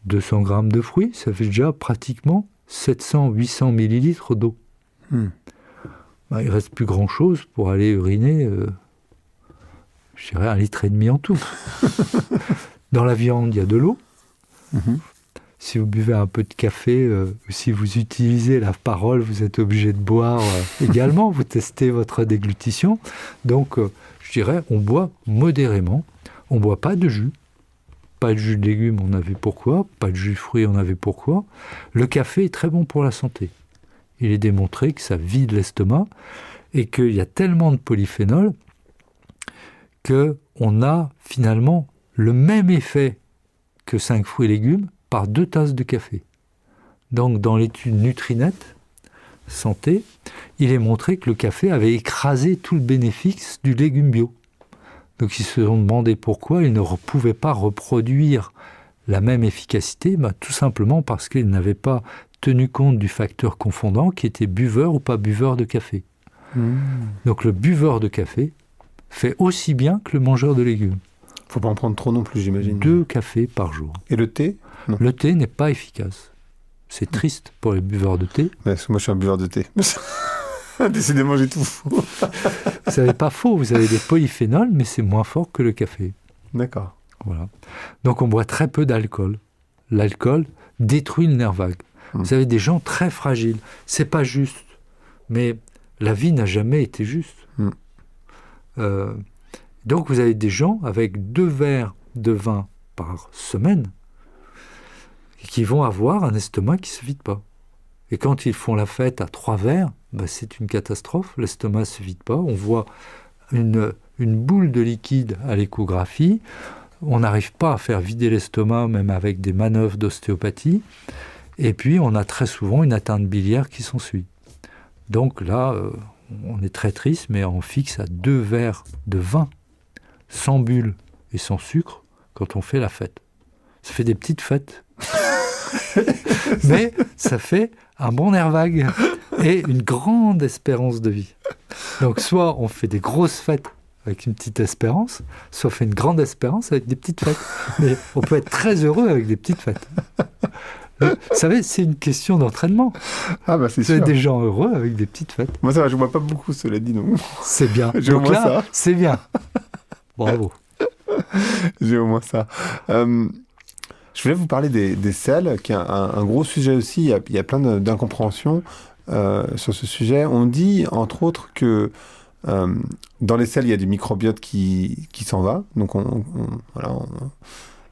200 grammes de fruits, ça fait déjà pratiquement 700-800 millilitres d'eau. Il ne reste plus grand-chose pour aller uriner, je dirais 1,5 litre en tout. Dans la viande, il y a de l'eau. Si vous buvez un peu de café, si vous utilisez la parole, vous êtes obligé de boire également. Vous testez votre déglutition. Donc, je dirais, on boit modérément. On ne boit pas de jus. Pas de jus de légumes, on a vu pourquoi. Pas de jus de fruits, on a vu pourquoi. Le café est très bon pour la santé. Il est démontré que ça vide l'estomac et qu'il y a tellement de polyphénol qu'on a finalement le même effet que 5 fruits et légumes par 2 tasses de café. Donc, dans l'étude Nutrinet Santé, il est montré que le café avait écrasé tout le bénéfice du légume bio. Donc, ils se sont demandé pourquoi ils ne pouvaient pas reproduire la même efficacité, tout simplement parce qu'ils n'avaient pas tenu compte du facteur confondant qui était buveur ou pas buveur de café. Donc, le buveur de café fait aussi bien que le mangeur de légumes. Il ne faut pas en prendre trop non plus, j'imagine. 2 cafés par jour. Et le thé? Non. Le thé n'est pas efficace. C'est triste pour les buveurs de thé. Parce que moi, je suis un buveur de thé. Décidément, j'ai tout faux. Ce n'est pas faux. Vous avez des polyphénols, mais c'est moins fort que le café. D'accord. Voilà. Donc, on boit très peu d'alcool. L'alcool détruit le nerf vague. Vous avez des gens très fragiles. C'est pas juste. Mais la vie n'a jamais été juste. Donc, vous avez des gens avec 2 verres de vin par semaine qui vont avoir un estomac qui ne se vide pas. Et quand ils font la fête à 3 verres, c'est une catastrophe. L'estomac ne se vide pas. On voit une boule de liquide à l'échographie. On n'arrive pas à faire vider l'estomac, même avec des manœuvres d'ostéopathie. Et puis, on a très souvent une atteinte biliaire qui s'ensuit. Donc là, on est très triste, mais on fixe à 2 verres de vin, sans bulles et sans sucre, quand on fait la fête. Ça fait des petites fêtes. Mais ça fait un bon nerf vague et une grande espérance de vie. Donc soit on fait des grosses fêtes avec une petite espérance, soit on fait une grande espérance avec des petites fêtes. Mais on peut être très heureux avec des petites fêtes. Vous savez, c'est une question d'entraînement. C'est sûr. Des gens heureux avec des petites fêtes. Moi, ça va, je ne bois pas beaucoup, cela dit, non. C'est bien. J'ai au moins ça. C'est bien. Bravo. J'ai au moins ça. Je voulais vous parler des selles, qui est un gros sujet aussi. Il y a plein d'incompréhensions sur ce sujet. On dit, entre autres, que dans les selles, il y a du microbiote qui s'en va. Donc,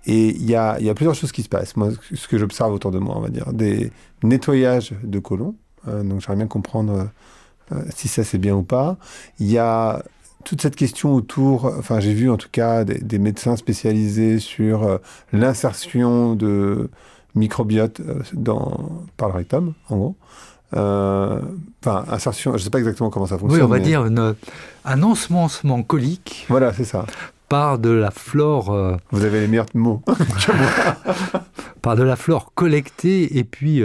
et il y a plusieurs choses qui se passent. Moi, ce que j'observe autour de moi, on va dire, des nettoyages de côlon. Donc, j'aimerais bien comprendre si ça, c'est bien ou pas. Il y a toute cette question autour, j'ai vu en tout cas des médecins spécialisés sur l'insertion de microbiote par le rectum, en gros. Insertion, je ne sais pas exactement comment ça fonctionne. Oui, on va dire un ensemencement colique. Voilà, c'est ça. par de la flore... Vous avez les meilleurs mots que moi. Par de la flore collectée et puis,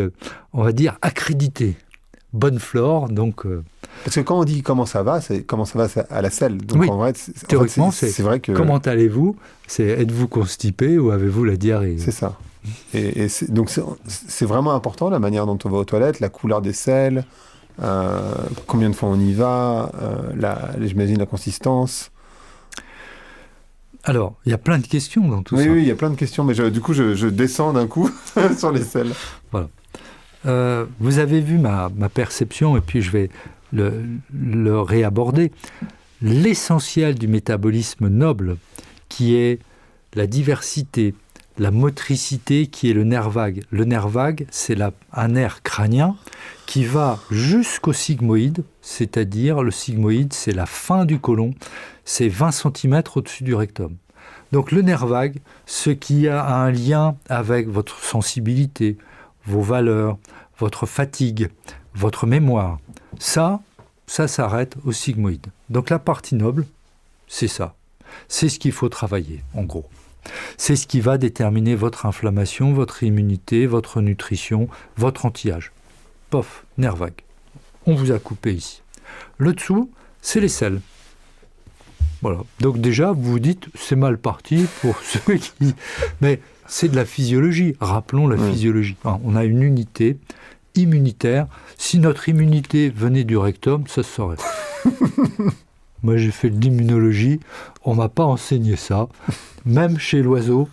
on va dire, accréditée. Bonne flore, donc... Parce que quand on dit comment ça va, c'est à la selle. Donc oui, en vrai, théoriquement, c'est vrai que... Comment allez-vous? C'est êtes-vous constipé ou avez-vous la diarrhée? C'est ça. Donc c'est vraiment important la manière dont on va aux toilettes, la couleur des selles, combien de fois on y va, j'imagine la consistance. Alors, il y a plein de questions dans tout ça. Oui, il y a plein de questions, mais du coup, je descends d'un coup sur les selles. Voilà. Vous avez vu ma perception, et puis je vais le réaborder. L'essentiel du métabolisme noble, qui est la diversité, la motricité, qui est le nerf vague. Le nerf vague, c'est un nerf crânien qui va jusqu'au sigmoïde, c'est-à-dire le sigmoïde, c'est la fin du côlon, c'est 20 cm au-dessus du rectum. Donc le nerf vague, ce qui a un lien avec votre sensibilité, vos valeurs, votre fatigue, votre mémoire, ça s'arrête au sigmoïde. Donc la partie noble, c'est ça. C'est ce qu'il faut travailler, en gros. C'est ce qui va déterminer votre inflammation, votre immunité, votre nutrition, votre anti-âge. Pof, nerf vague. On vous a coupé ici. Le dessous, c'est les selles. Voilà. Donc déjà, vous vous dites, c'est mal parti pour ceux qui... Mais c'est de la physiologie. Rappelons la physiologie. On a une unité immunitaire. Si notre immunité venait du rectum, ça se saurait. Moi, j'ai fait de l'immunologie. On m'a pas enseigné ça. Même chez l'oiseau,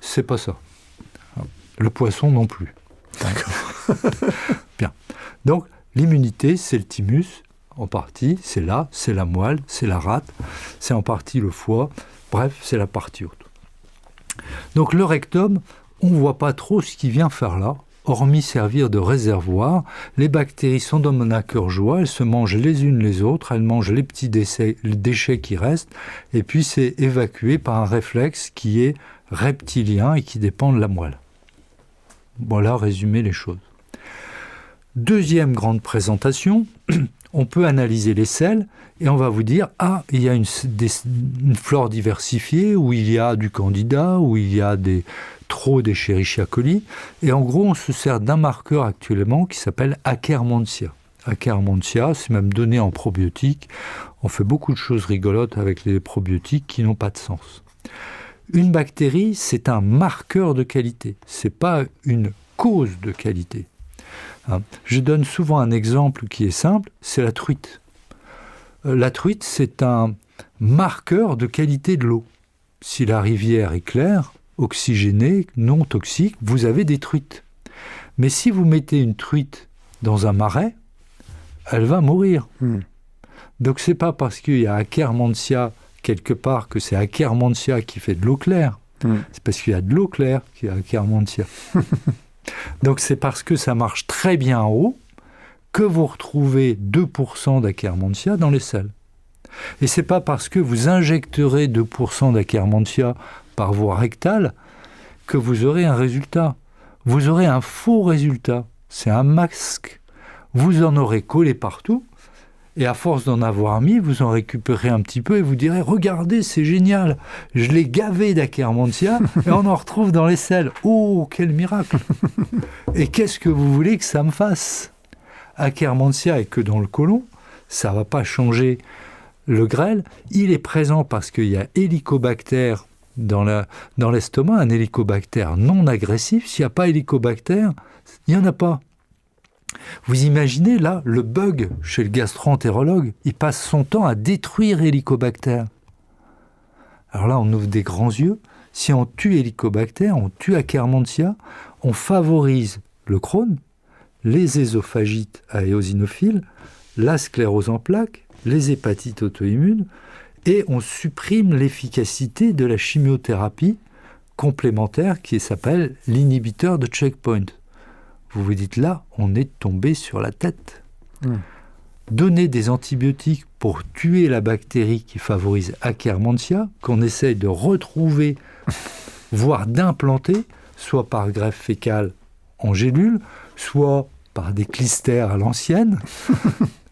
c'est pas ça. Le poisson non plus. D'accord. Bien. Donc, l'immunité, c'est le thymus. En partie, c'est là, c'est la moelle, c'est la rate, c'est en partie le foie, bref, c'est la partie haute. Donc le rectum, on ne voit pas trop ce qu'il vient faire là, hormis servir de réservoir. Les bactéries sont dans mon cœur joie, elles se mangent les unes les autres, elles mangent les petits déchets qui restent, et puis c'est évacué par un réflexe qui est reptilien et qui dépend de la moelle. Voilà, résumer les choses. Deuxième grande présentation, on peut analyser les selles et on va vous dire « Ah, il y a une flore diversifiée, où il y a du candida, où il y a trop d'Escherichia coli. » Et en gros, on se sert d'un marqueur actuellement qui s'appelle Akkermansia. Akkermansia, c'est même donné en probiotiques. On fait beaucoup de choses rigolotes avec les probiotiques qui n'ont pas de sens. Une bactérie, c'est un marqueur de qualité. Ce n'est pas une cause de qualité. Je donne souvent un exemple qui est simple, c'est la truite. La truite, c'est un marqueur de qualité de l'eau. Si la rivière est claire, oxygénée, non toxique, vous avez des truites. Mais si vous mettez une truite dans un marais, elle va mourir. Donc c'est pas parce qu'il y a Akkermansia quelque part que c'est Akkermansia qui fait de l'eau claire. C'est parce qu'il y a de l'eau claire qu'il y a Akkermansia. Donc c'est parce que ça marche très bien en haut que vous retrouvez 2% d'Akkermansia dans les selles. Et c'est pas parce que vous injecterez 2% d'Akkermansia par voie rectale que vous aurez un résultat. Vous aurez un faux résultat. C'est un masque. Vous en aurez collé partout et à force d'en avoir mis, vous en récupérez un petit peu et vous direz « Regardez, c'est génial, je l'ai gavé d'Akkermansia et on en retrouve dans les selles. Oh, quel miracle !» Et qu'est-ce que vous voulez que ça me fasse ? Akkermansia est que dans le côlon, ça ne va pas changer le grêle. Il est présent parce qu'il y a Helicobacter dans l'estomac, un Helicobacter non agressif. S'il n'y a pas Helicobacter, il n'y en a pas. Vous imaginez là, le bug chez le gastro-entérologue, il passe son temps à détruire Helicobacter. Alors là, on ouvre des grands yeux. Si on tue Helicobacter, on tue Akkermansia, on favorise le Crohn, les ésophagites à éosinophiles, la sclérose en plaques, les hépatites auto-immunes, et on supprime l'efficacité de la chimiothérapie complémentaire qui s'appelle l'inhibiteur de checkpoint. Vous vous dites là, on est tombé sur la tête. Donner des antibiotiques pour tuer la bactérie qui favorise Akkermansia, qu'on essaye de retrouver, voire d'implanter, soit par greffe fécale en gélule, soit par des clistères à l'ancienne.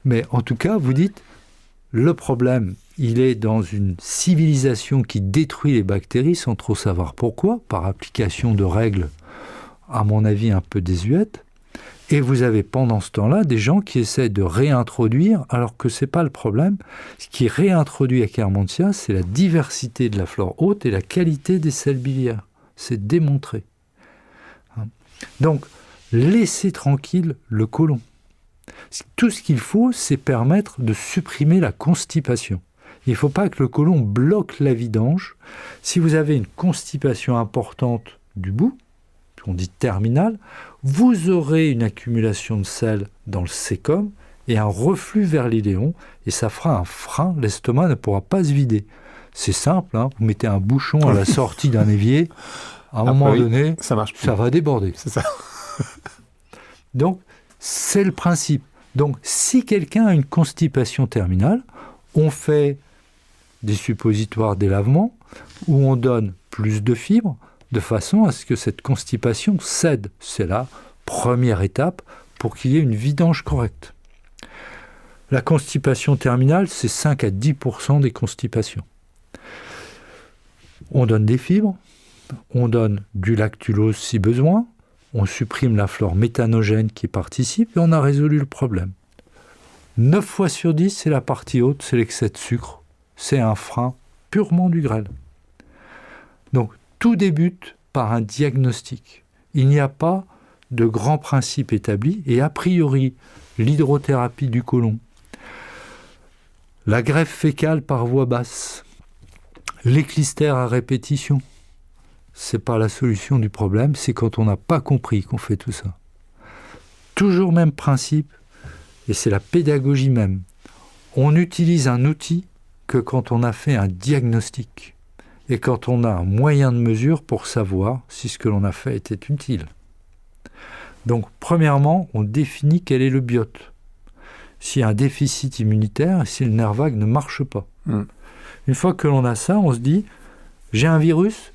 Mais en tout cas, vous dites, le problème, il est dans une civilisation qui détruit les bactéries sans trop savoir pourquoi, par application de règles, à mon avis, un peu désuètes. Et vous avez pendant ce temps-là des gens qui essaient de réintroduire, alors que ce n'est pas le problème. Ce qui est réintroduit à Akkermansia, c'est la diversité de la flore haute et la qualité des sels biliaires. C'est démontré. Donc, laissez tranquille le côlon. Tout ce qu'il faut, c'est permettre de supprimer la constipation. Il ne faut pas que le côlon bloque la vidange. Si vous avez une constipation importante du bout, on dit terminale, vous aurez une accumulation de sel dans le sécum et un reflux vers l'iléon, et ça fera un frein, l'estomac ne pourra pas se vider. C'est simple, hein, vous mettez un bouchon à la sortie d'un évier, à un moment donné, ça va déborder. C'est ça. Donc, c'est le principe. Donc, si quelqu'un a une constipation terminale, on fait des suppositoires d'élavement où on donne plus de fibres de façon à ce que cette constipation cède. C'est la première étape pour qu'il y ait une vidange correcte. La constipation terminale, c'est 5 à 10% des constipations. On donne des fibres, on donne du lactulose si besoin, on supprime la flore méthanogène qui participe et on a résolu le problème. 9 fois sur 10, c'est la partie haute, c'est l'excès de sucre. C'est un frein purement du grêle. Donc, tout débute par un diagnostic. Il n'y a pas de grand principe établi et a priori, l'hydrothérapie du côlon, la greffe fécale par voie basse, l'éclystère à répétition, c'est pas la solution du problème, c'est quand on n'a pas compris qu'on fait tout ça. Toujours même principe, et c'est la pédagogie même. On utilise un outil que quand on a fait un diagnostic et quand on a un moyen de mesure pour savoir si ce que l'on a fait était utile. Donc, premièrement, on définit quel est le biote. S'il y a un déficit immunitaire, si le nerf vague ne marche pas. Une fois que l'on a ça, on se dit, j'ai un virus,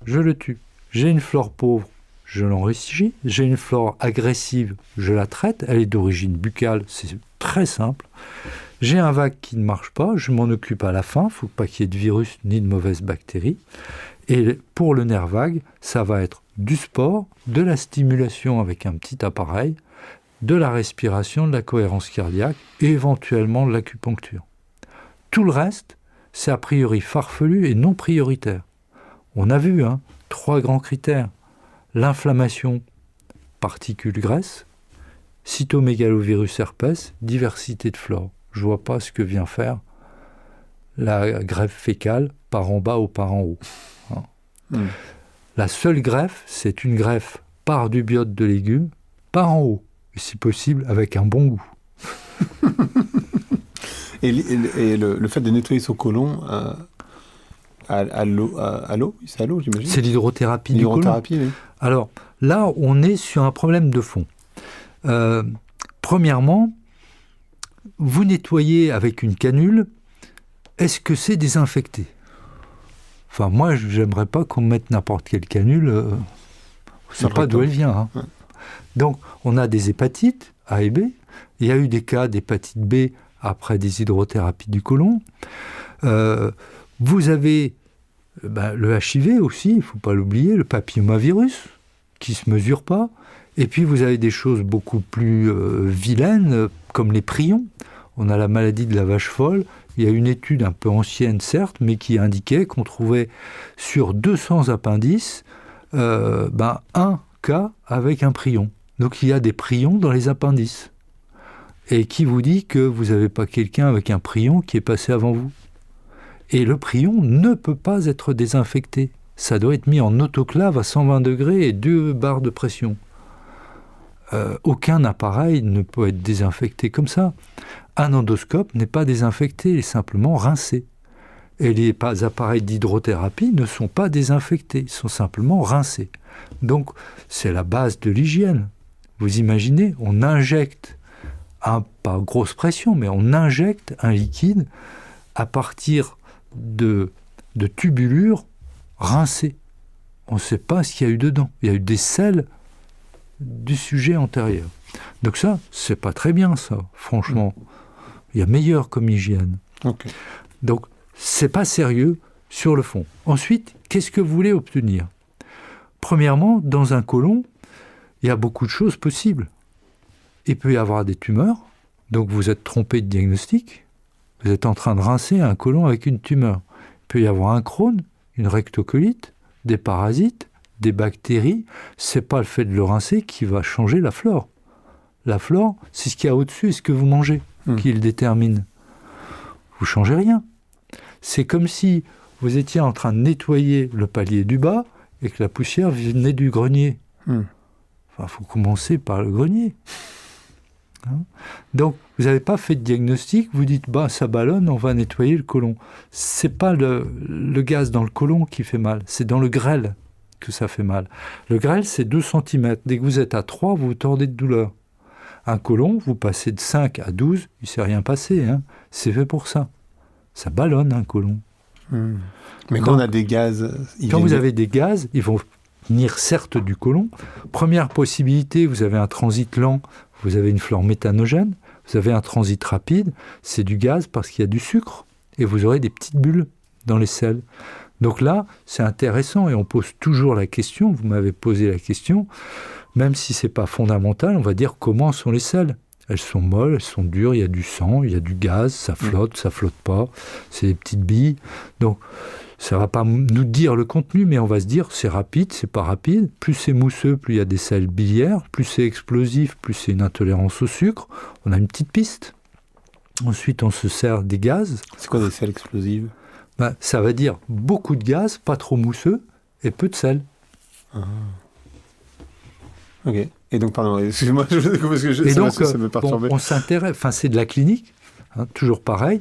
je le tue. J'ai une flore pauvre, je l'enrichis. J'ai une flore agressive, je la traite. Elle est d'origine buccale, c'est très simple. J'ai un vague qui ne marche pas, je m'en occupe à la fin. Il ne faut pas qu'il y ait de virus ni de mauvaises bactéries. Et pour le nerf vague, ça va être du sport, de la stimulation avec un petit appareil, de la respiration, de la cohérence cardiaque et éventuellement de l'acupuncture. Tout le reste, c'est a priori farfelu et non prioritaire. On a vu 3 grands critères. L'inflammation, particules graisses, cytomégalovirus herpès, diversité de flore. Je ne vois pas ce que vient faire la greffe fécale par en bas ou par en haut. La seule greffe, c'est une greffe par du biote de légumes, par en haut, et si possible avec un bon goût. Et le fait de nettoyer son côlon à l'eau, c'est à l'eau, j'imagine. C'est l'hydrothérapie du côlon. Oui. Alors là, on est sur un problème de fond. Premièrement, vous nettoyez avec une canule, est-ce que c'est désinfecté ? Enfin, moi, j'aimerais pas qu'on me mette n'importe quelle canule. Je ne sais pas d'où elle vient. Ouais. Donc, on a des hépatites A et B. Il y a eu des cas d'hépatite B après des hydrothérapies du côlon. Vous avez le HIV aussi, il ne faut pas l'oublier, le papillomavirus, qui ne se mesure pas. Et puis, vous avez des choses beaucoup plus vilaines, comme les prions. On a la maladie de la vache folle. Il y a une étude un peu ancienne, certes, mais qui indiquait qu'on trouvait sur 200 appendices, un cas avec un prion. Donc, il y a des prions dans les appendices. Et qui vous dit que vous n'avez pas quelqu'un avec un prion qui est passé avant vous. Et le prion ne peut pas être désinfecté. Ça doit être mis en autoclave à 120 degrés et 2 barres de pression. Aucun appareil ne peut être désinfecté comme ça. Un endoscope n'est pas désinfecté, il est simplement rincé. Et les appareils d'hydrothérapie ne sont pas désinfectés, ils sont simplement rincés. Donc, c'est la base de l'hygiène. Vous imaginez, on injecte, pas grosse pression, mais on injecte un liquide à partir de tubulures rincées. On ne sait pas ce qu'il y a eu dedans. Il y a eu des sels du sujet antérieur. Donc ça, c'est pas très bien, ça, franchement. Il y a meilleur comme hygiène. Okay. Donc, c'est pas sérieux sur le fond. Ensuite, qu'est-ce que vous voulez obtenir ? Premièrement, dans un côlon, il y a beaucoup de choses possibles. Il peut y avoir des tumeurs, donc vous êtes trompé de diagnostic, vous êtes en train de rincer un côlon avec une tumeur. Il peut y avoir un Crohn, une rectocolite, des parasites, des bactéries. C'est pas le fait de le rincer qui va changer la flore. La flore, c'est ce qu'il y a au-dessus et ce que vous mangez qui le détermine. Vous changez rien. C'est comme si vous étiez en train de nettoyer le palier du bas et que la poussière venait du grenier. Enfin, il faut commencer par le grenier. Hein? Donc, vous n'avez pas fait de diagnostic, vous dites, ça ballonne, on va nettoyer le côlon. C'est pas le gaz dans le côlon qui fait mal, c'est dans le grêle que ça fait mal. Le grêle, c'est 2 cm. Dès que vous êtes à 3, vous vous tordez de douleur. Un côlon, vous passez de 5 à 12, il ne s'est rien passé. Hein. C'est fait pour ça. Ça ballonne, un côlon. Mais quand on a des gaz... Quand vous avez des gaz, ils vont venir certes du côlon. Première possibilité, vous avez un transit lent, vous avez une flore méthanogène. Vous avez un transit rapide, c'est du gaz parce qu'il y a du sucre. Et vous aurez des petites bulles dans les selles. Donc là, c'est intéressant et on pose toujours la question, vous m'avez posé la question, même si ce n'est pas fondamental, on va dire comment sont les selles. Elles sont molles, elles sont dures, il y a du sang, il y a du gaz, ça flotte pas, c'est des petites billes. Donc ça ne va pas nous dire le contenu, mais on va se dire c'est rapide, c'est pas rapide. Plus c'est mousseux, plus il y a des sels biliaires, plus c'est explosif, plus c'est une intolérance au sucre. On a une petite piste. Ensuite, on se sert des gaz. C'est quoi des sels explosifs ? Ça va dire beaucoup de gaz, pas trop mousseux, et peu de sel. Ok. Et donc, pardon, excusez-moi, parce que ça me perturbait. On s'intéresse, c'est de la clinique, toujours pareil.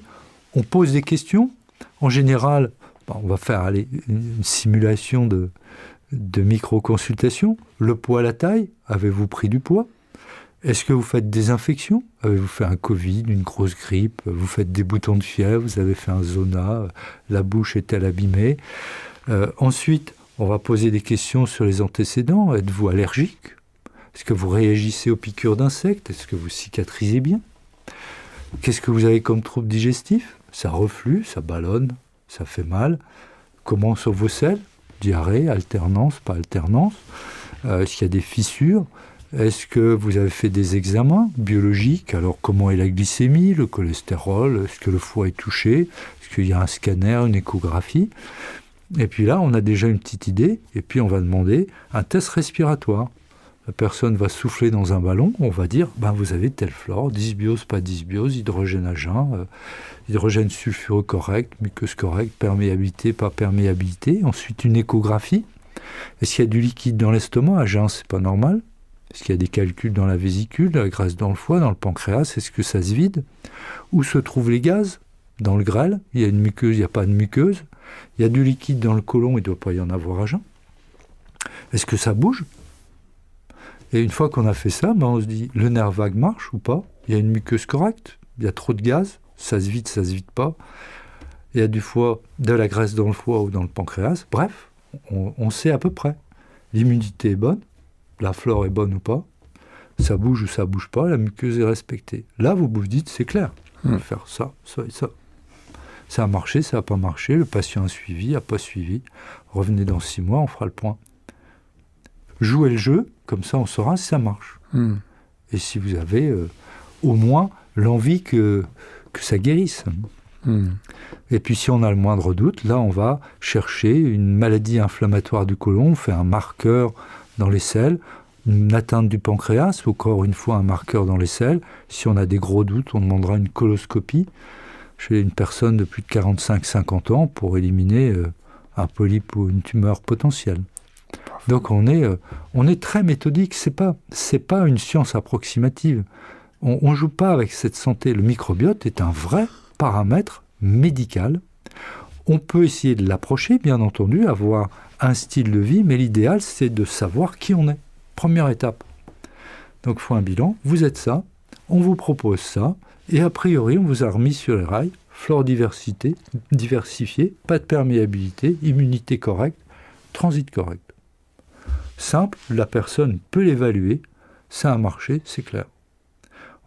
On pose des questions. En général, on va faire une simulation de micro-consultation. Le poids, la taille, avez-vous pris du poids ? Est-ce que vous faites des infections ? Avez-vous fait un Covid, une grosse grippe ? Vous faites des boutons de fièvre, vous avez fait un zona, la bouche est-elle abîmée ? Ensuite, on va poser des questions sur les antécédents. Êtes-vous allergique ? Est-ce que vous réagissez aux piqûres d'insectes ? Est-ce que vous cicatrisez bien ? Qu'est-ce que vous avez comme trouble digestif ? Ça reflue, ça ballonne, ça fait mal. Comment sont vos selles ? Diarrhée, alternance, pas alternance ? Est-ce qu'il y a des fissures ? Est-ce que vous avez fait des examens biologiques ? Alors, comment est la glycémie, le cholestérol ? Est-ce que le foie est touché ? Est-ce qu'il y a un scanner, une échographie ? Et puis là, on a déjà une petite idée. Et puis, on va demander un test respiratoire. La personne va souffler dans un ballon. On va dire, vous avez telle flore, dysbiose, pas dysbiose, hydrogène à jeun, hydrogène sulfureux correct, muqueuse correcte, perméabilité, pas perméabilité. Ensuite, une échographie. Est-ce qu'il y a du liquide dans l'estomac ? À jeun, c'est pas normal. Est-ce qu'il y a des calculs dans la vésicule, de la graisse dans le foie, dans le pancréas ? Est-ce que ça se vide ? Où se trouvent les gaz ? Dans le grêle, il y a une muqueuse, il n'y a pas de muqueuse. Il y a du liquide dans le côlon, il ne doit pas y en avoir à jeun. Est-ce que ça bouge ? Et une fois qu'on a fait ça, on se dit, le nerf vague marche ou pas ? Il y a une muqueuse correcte ? Il y a trop de gaz ? Ça se vide pas ? Il y a de la graisse dans le foie ou dans le pancréas. Bref, on sait à peu près. L'immunité est bonne. La flore est bonne ou pas, ça bouge ou ça bouge pas, la muqueuse est respectée. Là, vous vous dites, c'est clair, on va faire ça, ça et ça. Ça a marché, ça n'a pas marché, le patient a suivi, n'a pas suivi. Revenez dans 6 mois, on fera le point. Jouez le jeu, comme ça on saura si ça marche. Et si vous avez au moins l'envie que ça guérisse. Et puis si on a le moindre doute, là on va chercher une maladie inflammatoire du côlon, on fait un marqueur dans les selles, une atteinte du pancréas, encore une fois un marqueur dans les selles. Si on a des gros doutes, on demandera une coloscopie chez une personne de plus de 45-50 ans pour éliminer un polype ou une tumeur potentielle. Donc on est très méthodique, c'est pas une science approximative. On joue pas avec cette santé. Le microbiote est un vrai paramètre médical. On peut essayer de l'approcher, bien entendu, avoir un style de vie, mais l'idéal, c'est de savoir qui on est. Première étape. Donc, il faut un bilan. Vous êtes ça, on vous propose ça, et a priori, on vous a remis sur les rails. Flore diversifiée, pas de perméabilité, immunité correcte, transit correct. Simple, la personne peut l'évaluer, ça a marché, c'est clair.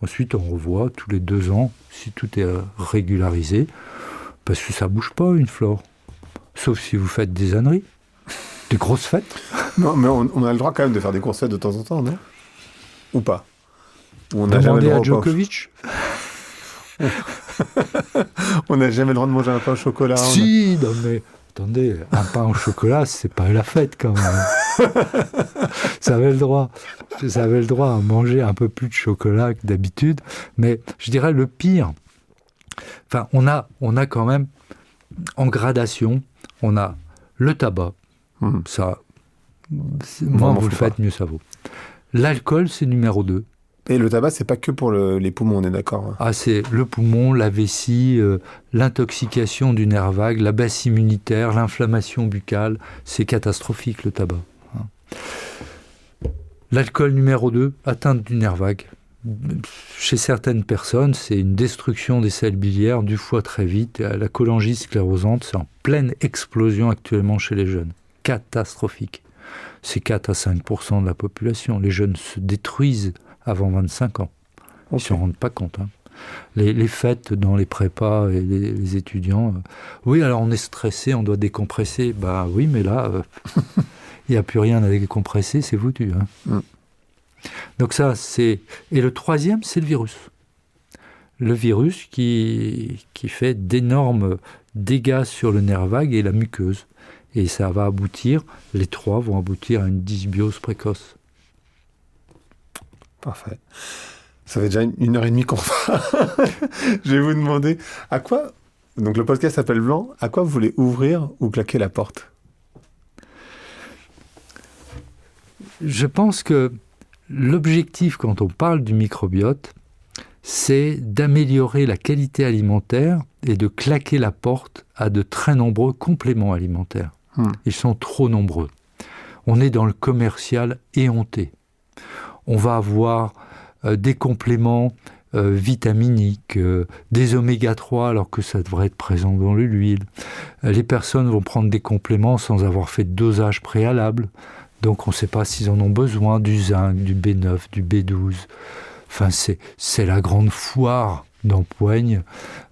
Ensuite, on revoit tous les 2 ans si tout est régularisé. Parce que ça bouge pas, une flore. Sauf si vous faites des âneries, des grosses fêtes. Non, mais on a le droit quand même de faire des grosses fêtes de temps en temps, non? Ou pas? Ou on n'a jamais le Demandez droit à au Djokovic. On n'a jamais le droit de manger un pain au chocolat. Si, non mais attendez, un pain au chocolat, c'est pas la fête quand même. Ça avait le droit. Ça avait le droit à manger un peu plus de chocolat que d'habitude. Mais je dirais le pire. Enfin, on a quand même en gradation, on a le tabac. Ça, moins vous le faites, mieux ça vaut. L'alcool, c'est numéro 2. Et le tabac, c'est pas que pour les poumons, on est d'accord? Ah, c'est le poumon, la vessie, l'intoxication du nerf vague, la baisse immunitaire, l'inflammation buccale. C'est catastrophique, le tabac. L'alcool numéro 2, atteinte du nerf vague. Chez certaines personnes, c'est une destruction des cellules biliaires, du foie très vite. La cholangite sclérosante, c'est en pleine explosion actuellement chez les jeunes. Catastrophique. C'est 4 à 5% de la population. Les jeunes se détruisent avant 25 ans. Ils ne s'en rendent pas compte. Les fêtes dans les prépas et les étudiants, oui, alors on est stressé, on doit décompresser. Bah oui, mais là, il n'y a plus rien à décompresser, c'est foutu. Donc ça, c'est... Et le troisième, c'est le virus. Le virus qui fait d'énormes dégâts sur le nerf vague et la muqueuse. Et ça va aboutir, les trois vont aboutir à une dysbiose précoce. Parfait. Ça fait déjà 1h30 qu'on va. Je vais vous demander, à quoi... Donc le podcast s'appelle Blanc. À quoi vous voulez ouvrir ou claquer la porte? Je pense que l'objectif, quand on parle du microbiote, c'est d'améliorer la qualité alimentaire et de claquer la porte à de très nombreux compléments alimentaires. Ils sont trop nombreux. On est dans le commercial éhonté. On va avoir des compléments vitaminiques, des oméga 3 alors que ça devrait être présent dans l'huile. Les personnes vont prendre des compléments sans avoir fait de dosage préalable. Donc on ne sait pas s'ils en ont besoin, du zinc, du B9, du B12. Enfin, c'est la grande foire d'empoigne.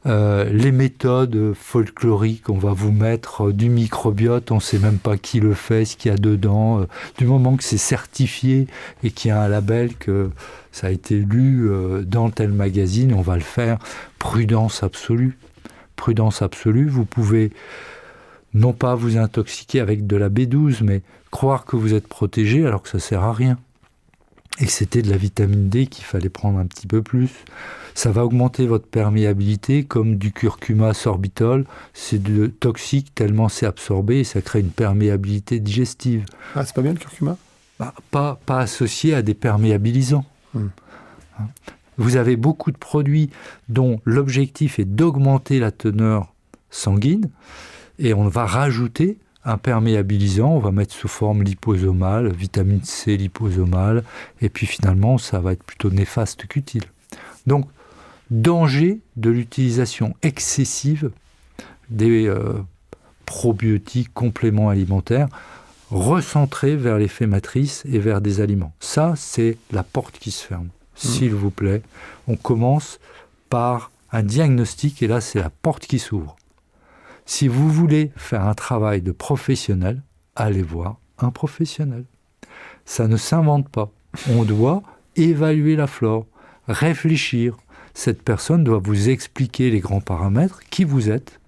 Les méthodes folkloriques, on va vous mettre du microbiote, on ne sait même pas qui le fait, ce qu'il y a dedans. Du moment que c'est certifié et qu'il y a un label, que ça a été lu dans tel magazine, on va le faire. Prudence absolue. Prudence absolue, vous pouvez non pas vous intoxiquer avec de la B12, mais croire que vous êtes protégé alors que ça ne sert à rien. Et que c'était de la vitamine D qu'il fallait prendre un petit peu plus. Ça va augmenter votre perméabilité, comme du curcuma sorbitol. C'est toxique tellement c'est absorbé et ça crée une perméabilité digestive. Ah, c'est pas bien le curcuma? Pas associé à des perméabilisants. Vous avez beaucoup de produits dont l'objectif est d'augmenter la teneur sanguine et on va rajouter un perméabilisant, on va mettre sous forme liposomale, vitamine C liposomale, et puis finalement, ça va être plutôt néfaste qu'utile. Donc, danger de l'utilisation excessive des probiotiques, compléments alimentaires, recentrés vers l'effet matrice et vers des aliments. Ça, c'est la porte qui se ferme. S'il vous plaît, on commence par un diagnostic, et là, c'est la porte qui s'ouvre. Si vous voulez faire un travail de professionnel, allez voir un professionnel. Ça ne s'invente pas. On doit évaluer la flore, réfléchir. Cette personne doit vous expliquer les grands paramètres, qui vous êtes,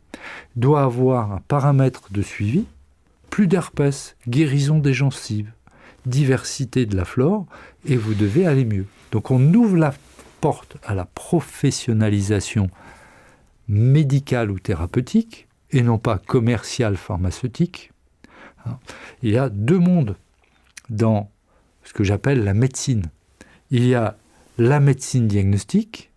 doit avoir un paramètre de suivi, plus d'herpès, guérison des gencives, diversité de la flore, et vous devez aller mieux. Donc on ouvre la porte à la professionnalisation médicale ou thérapeutique, et non pas commercial pharmaceutique. Il y a deux mondes dans ce que j'appelle la médecine. Il y a la médecine diagnostique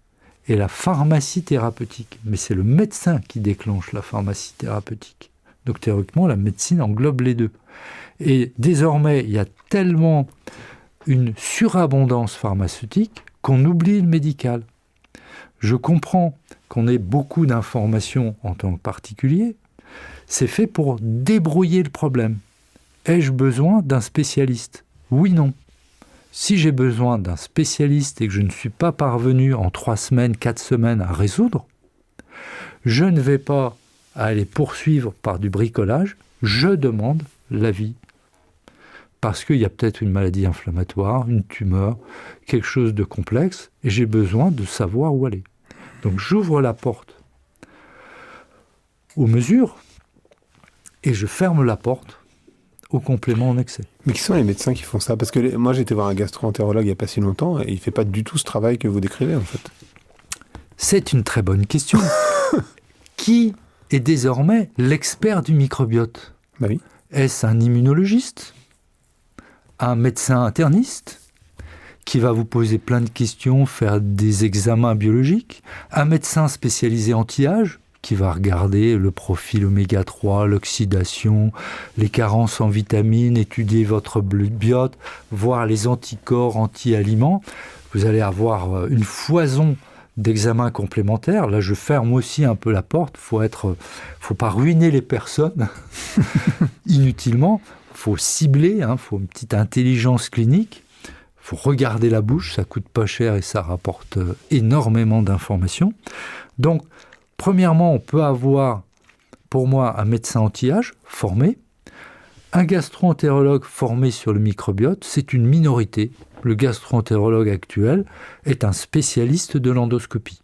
et la pharmacie thérapeutique. Mais c'est le médecin qui déclenche la pharmacie thérapeutique. Donc théoriquement, la médecine englobe les deux. Et désormais, il y a tellement une surabondance pharmaceutique qu'on oublie le médical. Je comprends qu'on ait beaucoup d'informations en tant que particulier. C'est fait pour débrouiller le problème. Ai-je besoin d'un spécialiste? Oui, non. Si j'ai besoin d'un spécialiste et que je ne suis pas parvenu en 3 semaines, 4 semaines à résoudre, je ne vais pas à aller poursuivre par du bricolage, je demande l'avis. Parce qu'il y a peut-être une maladie inflammatoire, une tumeur, quelque chose de complexe, et j'ai besoin de savoir où aller. Donc j'ouvre la porte aux mesures et je ferme la porte au complément en excès. Mais qui sont les médecins qui font ça? Parce que moi, j'ai été voir un gastro-entérologue il n'y a pas si longtemps et il ne fait pas du tout ce travail que vous décrivez, en fait. C'est une très bonne question. Qui est désormais l'expert du microbiote? Bah oui. Est-ce un immunologiste? Un médecin interniste qui va vous poser plein de questions, faire des examens biologiques? Un médecin spécialisé anti-âge qui va regarder le profil oméga 3, l'oxydation, les carences en vitamines, étudier votre biote, voir les anticorps anti-aliments. Vous allez avoir une foison d'examens complémentaires. Là, je ferme aussi un peu la porte. Faut pas ruiner les personnes inutilement. Faut cibler, faut une petite intelligence clinique. Faut regarder la bouche, ça coûte pas cher et ça rapporte énormément d'informations. Donc, premièrement, on peut avoir, pour moi, un médecin anti-âge formé, un gastro-entérologue formé sur le microbiote, c'est une minorité. Le gastro-entérologue actuel est un spécialiste de l'endoscopie,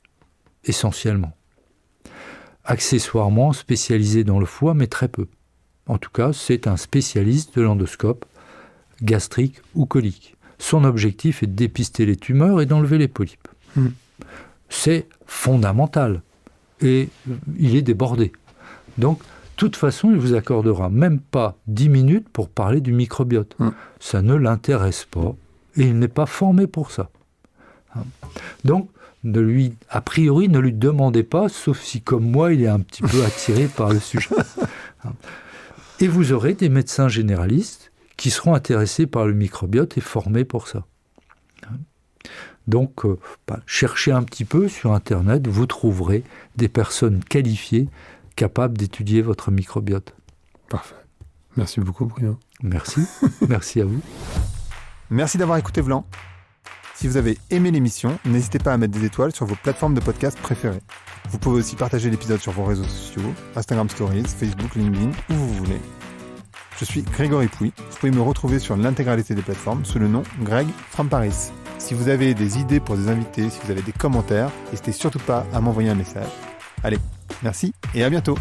essentiellement. Accessoirement spécialisé dans le foie, mais très peu. En tout cas, c'est un spécialiste de l'endoscope gastrique ou colique. Son objectif est de dépister les tumeurs et d'enlever les polypes. C'est fondamental. Et il est débordé. Donc, de toute façon, il ne vous accordera même pas 10 minutes pour parler du microbiote. Ça ne l'intéresse pas et il n'est pas formé pour ça. Donc, a priori, ne lui demandez pas, sauf si, comme moi, il est un petit peu attiré par le sujet. Et vous aurez des médecins généralistes qui seront intéressés par le microbiote et formés pour ça. Donc, cherchez un petit peu sur Internet, vous trouverez des personnes qualifiées, capables d'étudier votre microbiote. Parfait. Merci beaucoup, Bruno. Merci. Merci à vous. Merci d'avoir écouté Vlan. Si vous avez aimé l'émission, n'hésitez pas à mettre des étoiles sur vos plateformes de podcast préférées. Vous pouvez aussi partager l'épisode sur vos réseaux sociaux, Instagram Stories, Facebook, LinkedIn, où vous voulez. Je suis Grégory Pouy. Vous pouvez me retrouver sur l'intégralité des plateformes sous le nom Greg from Paris. Si vous avez des idées pour des invités, si vous avez des commentaires, n'hésitez surtout pas à m'envoyer un message. Allez, merci et à bientôt.